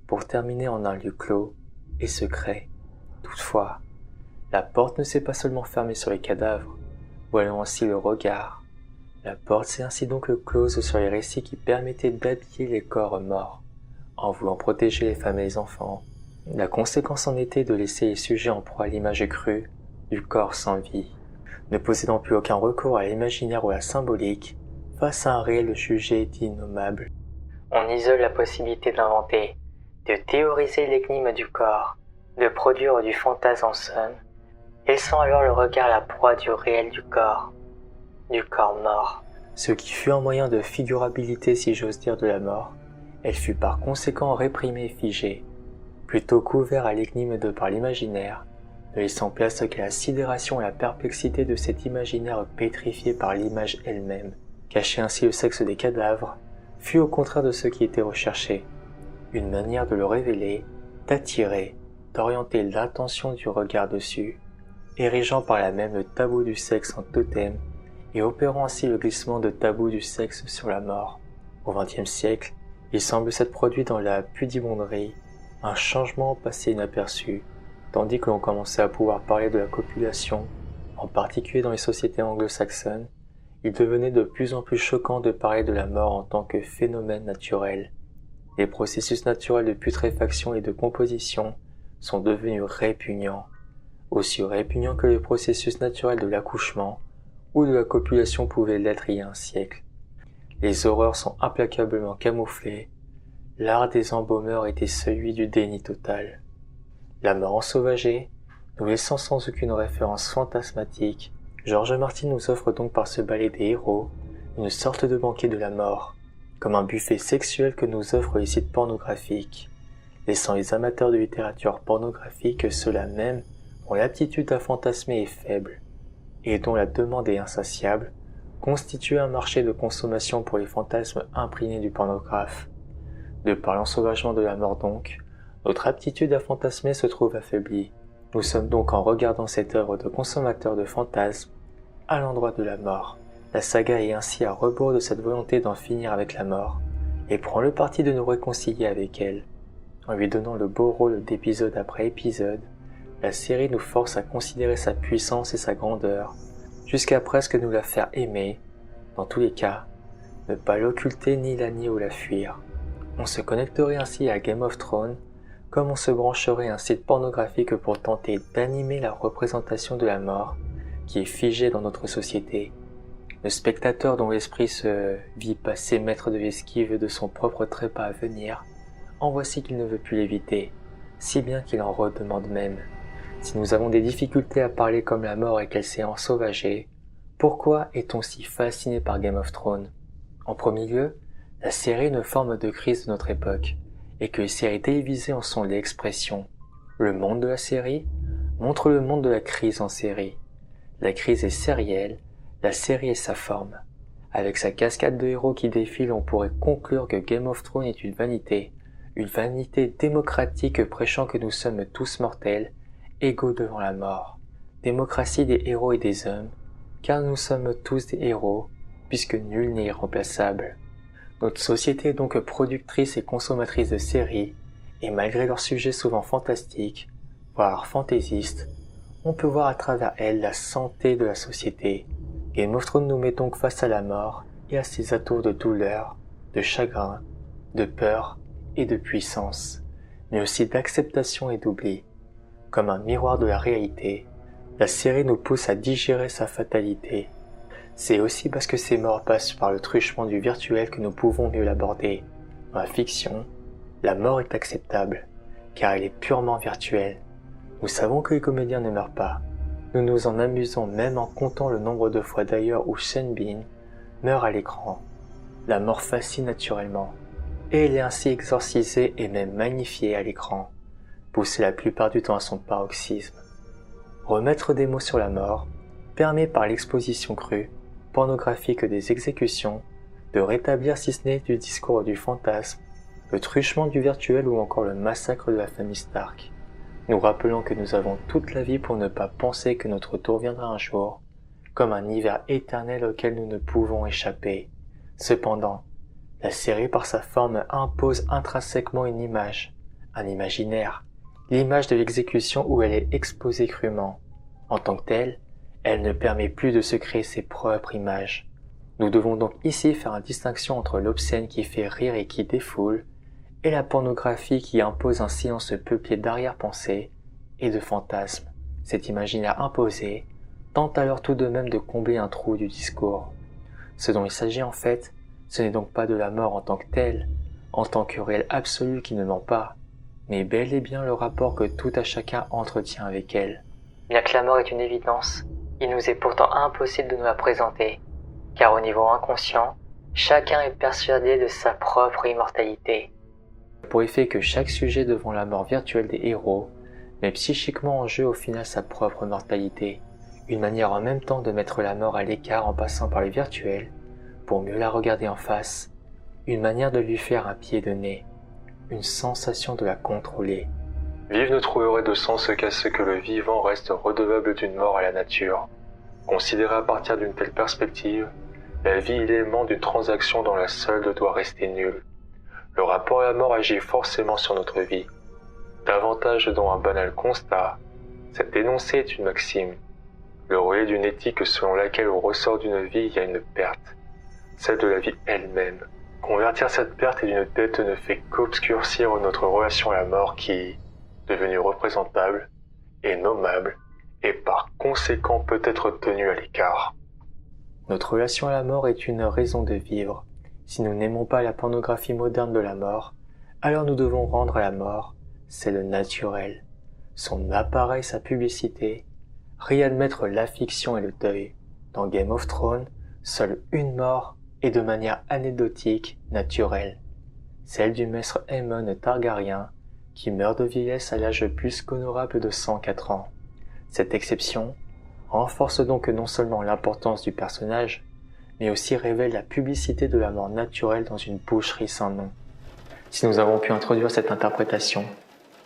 A: pour terminer en un lieu clos et secret. Toutefois, la porte ne s'est pas seulement fermée sur les cadavres, voilant ainsi le regard. La porte s'est ainsi donc close sur les récits qui permettaient d'habiller les corps morts, en voulant protéger les femmes et les enfants. La conséquence en était de laisser les sujets en proie à l'image crue du corps sans vie, ne possédant plus aucun recours à l'imaginaire ou à la symbolique, face à un réel jugé d'innommable. On isole la possibilité d'inventer, de théoriser l'énigme du corps, de produire du fantasme en somme, laissant alors le regard la proie du réel du corps mort. Ce qui fut un moyen de figurabilité, si j'ose dire, de la mort, elle fut par conséquent réprimée et figée. Plutôt qu'ouvert à l'énigme de par l'imaginaire, ne laissant place qu'à la sidération et la perplexité de cet imaginaire pétrifié par l'image elle-même. Cacher ainsi le sexe des cadavres fut au contraire de ce qui était recherché, une manière de le révéler, d'attirer, d'orienter l'attention du regard dessus, érigeant par là même le tabou du sexe en totem et opérant ainsi le glissement de tabou du sexe sur la mort. Au XXe siècle, il semble s'être produit dans la pudibonderie un changement passé inaperçu, tandis que l'on commençait à pouvoir parler de la copulation, en particulier dans les sociétés anglo-saxonnes. Il devenait de plus en plus choquant de parler de la mort en tant que phénomène naturel. Les processus naturels de putréfaction et de composition sont devenus répugnants, aussi répugnants que les processus naturels de l'accouchement ou de la copulation pouvaient l'être il y a un siècle. Les horreurs sont implacablement camouflées, l'art des embaumeurs était celui du déni total. La mort ensauvagée, nous laissant sans aucune référence fantasmatique, George Martin nous offre donc par ce ballet des héros une sorte de banquet de la mort, comme un buffet sexuel que nous offrent les sites pornographiques, laissant les amateurs de littérature pornographique ceux-là même dont l'aptitude à fantasmer est faible, et dont la demande est insatiable, constituer un marché de consommation pour les fantasmes imprégnés du pornographe. De par l'ensauvagement de la mort donc, notre aptitude à fantasmer se trouve affaiblie. Nous sommes donc en regardant cette œuvre de consommateur de fantasmes à l'endroit de la mort. La saga est ainsi à rebours de cette volonté d'en finir avec la mort et prend le parti de nous réconcilier avec elle. En lui donnant le beau rôle d'épisode après épisode, la série nous force à considérer sa puissance et sa grandeur, jusqu'à presque nous la faire aimer, dans tous les cas, ne pas l'occulter ni la nier ou la fuir. On se connecterait ainsi à Game of Thrones, comme on se brancherait à un site pornographique pour tenter d'animer la représentation de la mort qui est figée dans notre société. Le spectateur dont l'esprit se vit passer maître de l'esquive de son propre trépas à venir, en voici qu'il ne veut plus l'éviter, si bien qu'il en redemande même. Si nous avons des difficultés à parler comme la mort et qu'elle s'est ensauvagée, pourquoi est-on si fasciné par Game of Thrones? En premier lieu, la série est une forme de crise de notre époque, et que les séries télévisées en sont l'expression. Le monde de la série montre le monde de la crise en série. La crise est sérielle, la série est sa forme. Avec sa cascade de héros qui défilent, on pourrait conclure que Game of Thrones est une vanité démocratique prêchant que nous sommes tous mortels, égaux devant la mort. Démocratie des héros et des hommes, car nous sommes tous des héros, puisque nul n'est irremplaçable. Notre société est donc productrice et consommatrice de séries, et malgré leurs sujets souvent fantastiques, voire fantaisistes, on peut voir à travers elles la santé de la société. Game of Thrones nous met donc face à la mort et à ses atours de douleur, de chagrin, de peur et de puissance, mais aussi d'acceptation et d'oubli. Comme un miroir de la réalité, la série nous pousse à digérer sa fatalité. C'est aussi parce que ces morts passent par le truchement du virtuel que nous pouvons mieux l'aborder. Dans la fiction, la mort est acceptable, car elle est purement virtuelle. Nous savons que les comédiens ne meurent pas. Nous nous en amusons même en comptant le nombre de fois d'ailleurs où Sean Bean meurt à l'écran. La mort fascine naturellement, et elle est ainsi exorcisée et même magnifiée à l'écran, poussée la plupart du temps à son paroxysme. Remettre des mots sur la mort permet par l'exposition crue, pornographique des exécutions, de rétablir si ce n'est du discours du fantasme, le truchement du virtuel ou encore le massacre de la famille Stark. Nous rappelons que nous avons toute la vie pour ne pas penser que notre tour viendra un jour, comme un hiver éternel auquel nous ne pouvons échapper. Cependant, la série par sa forme impose intrinsèquement une image, un imaginaire, l'image de l'exécution où elle est exposée crûment. En tant que telle, elle ne permet plus de se créer ses propres images. Nous devons donc ici faire une distinction entre l'obscène qui fait rire et qui défoule, et la pornographie qui impose un silence peuplé d'arrière-pensées et de fantasmes. Cet imaginaire imposé tente alors tout de même de combler un trou du discours. Ce dont il s'agit en fait, ce n'est donc pas de la mort en tant que telle, en tant que réel absolu qui ne ment pas, mais bel et bien le rapport que tout à chacun entretient avec elle. Bien que la mort est une évidence, il nous est pourtant impossible de nous la présenter, car au niveau inconscient, chacun est persuadé de sa propre immortalité. Pour effet que chaque sujet devant la mort virtuelle des héros mais psychiquement en jeu au final sa propre mortalité, une manière en même temps de mettre la mort à l'écart en passant par le virtuel, pour mieux la regarder en face, une manière de lui faire un pied de nez, une sensation de la contrôler.
B: Vivre ne trouverait de sens qu'à ce que le vivant reste redevable d'une mort à la nature. Considéré à partir d'une telle perspective, la vie est l'élément d'une transaction dont la solde doit rester nulle. Le rapport à la mort agit forcément sur notre vie. Davantage dont un banal constat, cet énoncé est une maxime, le relais d'une éthique selon laquelle au ressort d'une vie il y a une perte, celle de la vie elle-même. Convertir cette perte d'une dette ne fait qu'obscurcir notre relation à la mort qui, devenue représentable, est nommable et par conséquent peut être tenue à l'écart.
A: Notre relation à la mort est une raison de vivre. Si nous n'aimons pas la pornographie moderne de la mort, alors nous devons rendre à la mort celle naturelle, son appareil, sa publicité, réadmettre la fiction et le deuil. Dans Game of Thrones, seule une mort est de manière anecdotique, naturelle, celle du maître Aemon Targaryen qui meurt de vieillesse à l'âge plus qu'honorable de 104 ans. Cette exception renforce donc non seulement l'importance du personnage, mais aussi révèle la publicité de la mort naturelle dans une boucherie sans nom. Si nous avons pu introduire cette interprétation,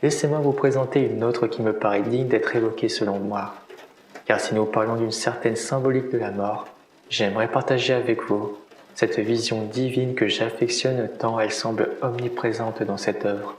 A: laissez-moi vous présenter une autre qui me paraît digne d'être évoquée selon moi. Car si nous parlons d'une certaine symbolique de la mort, j'aimerais partager avec vous cette vision divine que j'affectionne tant elle semble omniprésente dans cette œuvre.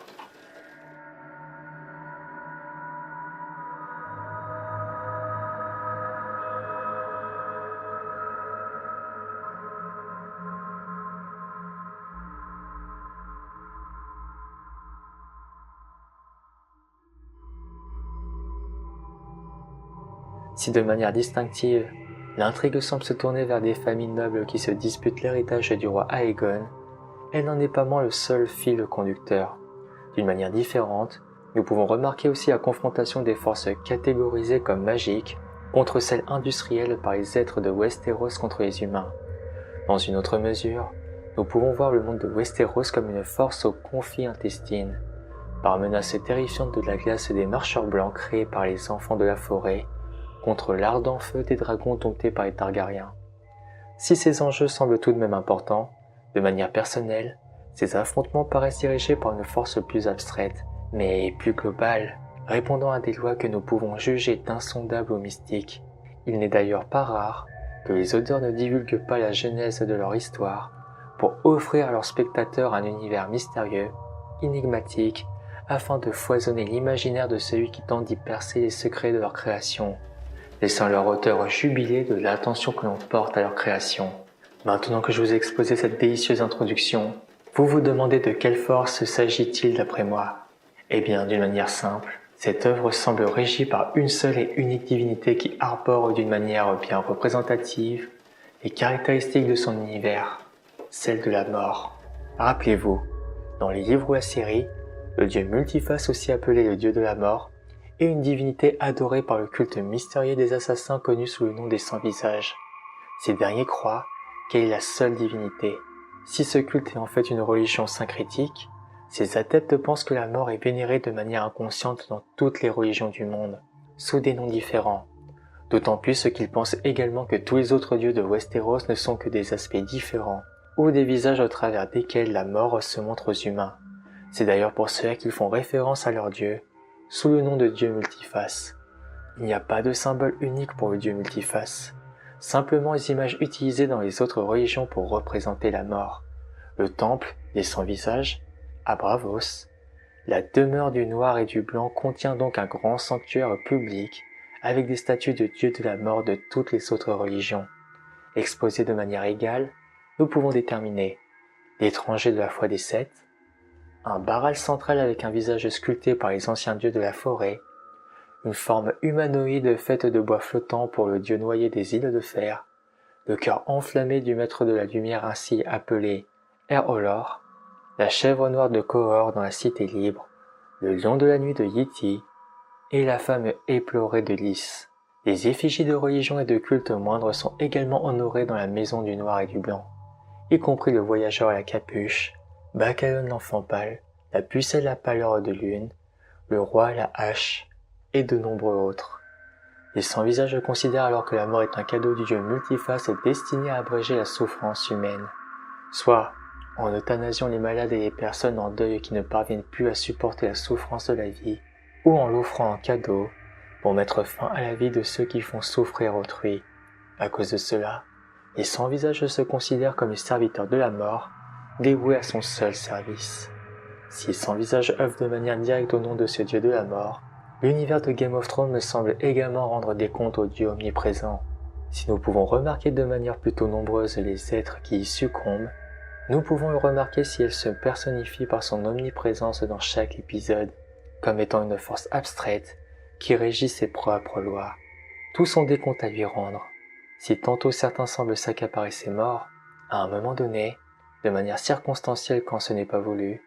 A: Si de manière distinctive, l'intrigue semble se tourner vers des familles nobles qui se disputent l'héritage du roi Aegon, elle n'en est pas moins le seul fil conducteur. D'une manière différente, nous pouvons remarquer aussi la confrontation des forces catégorisées comme magiques contre celles industrielles par les êtres de Westeros contre les humains. Dans une autre mesure, nous pouvons voir le monde de Westeros comme une force au conflit intestine, par menace terrifiante de la glace des marcheurs blancs créés par les enfants de la forêt, contre l'ardent feu des dragons domptés par les Targaryens. Si ces enjeux semblent tout de même importants, de manière personnelle, ces affrontements paraissent dirigés par une force plus abstraite, mais plus globale, répondant à des lois que nous pouvons juger d'insondables ou mystiques. Il n'est d'ailleurs pas rare que les auteurs ne divulguent pas la genèse de leur histoire pour offrir à leurs spectateurs un univers mystérieux, énigmatique, afin de foisonner l'imaginaire de celui qui tente d'y percer les secrets de leur création, laissant leur auteur jubiler de l'attention que l'on porte à leur création. Maintenant que je vous ai exposé cette délicieuse introduction, vous vous demandez de quelle force s'agit-il d'après moi? Eh bien, d'une manière simple, cette œuvre semble régie par une seule et unique divinité qui arbore d'une manière bien représentative les caractéristiques de son univers, celle de la mort. Rappelez-vous, dans les livres ou la série, le dieu multiface, aussi appelé le dieu de la mort, est une divinité adorée par le culte mystérieux des assassins connus sous le nom des Sans-Visages. Ces derniers croient qu'elle est la seule divinité. Si ce culte est en fait une religion syncrétique, ces adeptes pensent que la mort est vénérée de manière inconsciente dans toutes les religions du monde, sous des noms différents. D'autant plus qu'ils pensent également que tous les autres dieux de Westeros ne sont que des aspects différents, ou des visages au travers desquels la mort se montre aux humains. C'est d'ailleurs pour cela qu'ils font référence à leur dieu, sous le nom de dieu multiface. Il n'y a pas de symbole unique pour le dieu multiface, simplement les images utilisées dans les autres religions pour représenter la mort. Le temple des Sans-Visages, à Bravos, la demeure du noir et du blanc contient donc un grand sanctuaire public avec des statues de dieux de la mort de toutes les autres religions. Exposées de manière égale, nous pouvons déterminer l'étranger de la foi des Sept, un baral central avec un visage sculpté par les anciens dieux de la forêt, une forme humanoïde faite de bois flottant pour le dieu noyé des îles de fer, le cœur enflammé du maître de la lumière ainsi appelé Er-Olor, la chèvre noire de Qohor dans la cité libre, le lion de la nuit de Yiti, et la femme éplorée de Lys. Les effigies de religion et de culte moindres sont également honorées dans la maison du noir et du blanc, y compris le voyageur à la capuche, Bacalon l'enfant pâle, la pucelle à pâleur de lune, le roi à la hache, et de nombreux autres. Les sans-visage considèrent alors que la mort est un cadeau du Dieu multiface destiné à abréger la souffrance humaine, soit en euthanasiant les malades et les personnes en deuil qui ne parviennent plus à supporter la souffrance de la vie, ou en l'offrant en cadeau pour mettre fin à la vie de ceux qui font souffrir autrui. À cause de cela, les sans-visage se considèrent comme les serviteurs de la mort, dévoués à son seul service. Si les sans-visage œuvrent de manière directe au nom de ce Dieu de la mort, l'univers de Game of Thrones me semble également rendre des comptes au Dieu omniprésent. Si nous pouvons remarquer de manière plutôt nombreuse les êtres qui y succombent, nous pouvons le remarquer si elle se personnifie par son omniprésence dans chaque épisode, comme étant une force abstraite qui régit ses propres lois. Tous ont des comptes à lui rendre. Si tantôt certains semblent s'accaparer ses morts, à un moment donné, de manière circonstancielle quand ce n'est pas voulu,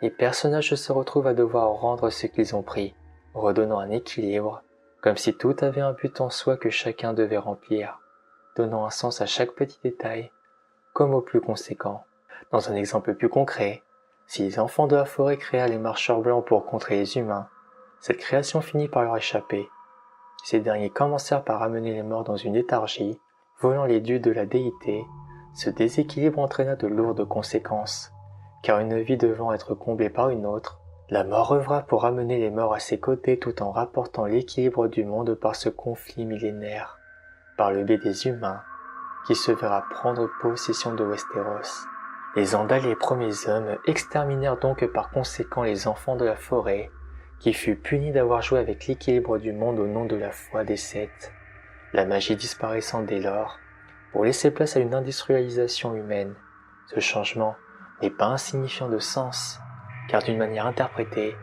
A: les personnages se retrouvent à devoir rendre ce qu'ils ont pris, redonnant un équilibre, comme si tout avait un but en soi que chacun devait remplir, donnant un sens à chaque petit détail, comme au plus conséquent. Dans un exemple plus concret, si les enfants de la forêt créèrent les marcheurs blancs pour contrer les humains, cette création finit par leur échapper. Ces derniers commencèrent par ramener les morts dans une léthargie, volant les dieux de la déité. Ce déséquilibre entraîna de lourdes conséquences, car une vie devant être comblée par une autre, la mort œuvra pour ramener les morts à ses côtés tout en rapportant l'équilibre du monde par ce conflit millénaire, par le biais des humains, qui se verra prendre possession de Westeros. Les Andals et les premiers hommes exterminèrent donc par conséquent les enfants de la forêt, qui fut puni d'avoir joué avec l'équilibre du monde au nom de la foi des Sept, la magie disparaissant dès lors, pour laisser place à une industrialisation humaine. Ce changement n'est pas insignifiant de sens, car d'une manière interprétée,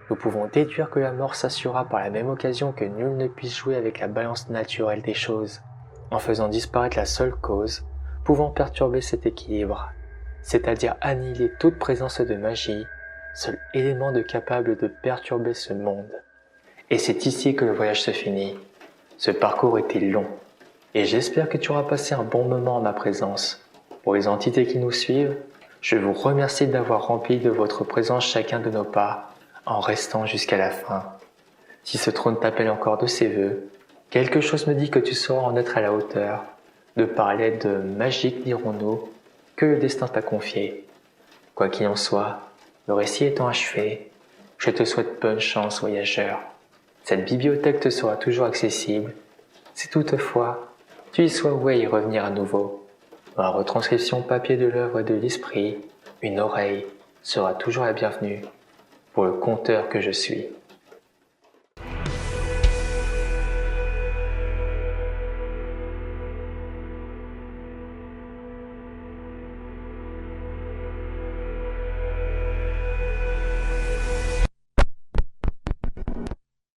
A: nous pouvons déduire que la mort s'assura par la même occasion que nul ne puisse jouer avec la balance naturelle des choses, en faisant disparaître la seule cause pouvant perturber cet équilibre, c'est-à-dire annihiler toute présence de magie, seul élément capable de perturber ce monde. Et c'est ici que le voyage se finit. Ce parcours était long, et j'espère que tu auras passé un bon moment en ma présence. Pour les entités qui nous suivent, je vous remercie d'avoir rempli de votre présence chacun de nos pas, en restant jusqu'à la fin. Si ce trône t'appelle encore de ses vœux, quelque chose me dit que tu sauras en être à la hauteur, de par l'aide magique, dirons-nous, que le destin t'a confié. Quoi qu'il en soit, le récit étant achevé, je te souhaite bonne chance, voyageur. Cette bibliothèque te sera toujours accessible, si toutefois tu y souhaites y revenir à nouveau. Dans la retranscription papier de l'œuvre de l'esprit, une oreille sera toujours la bienvenue pour le conteur que je suis.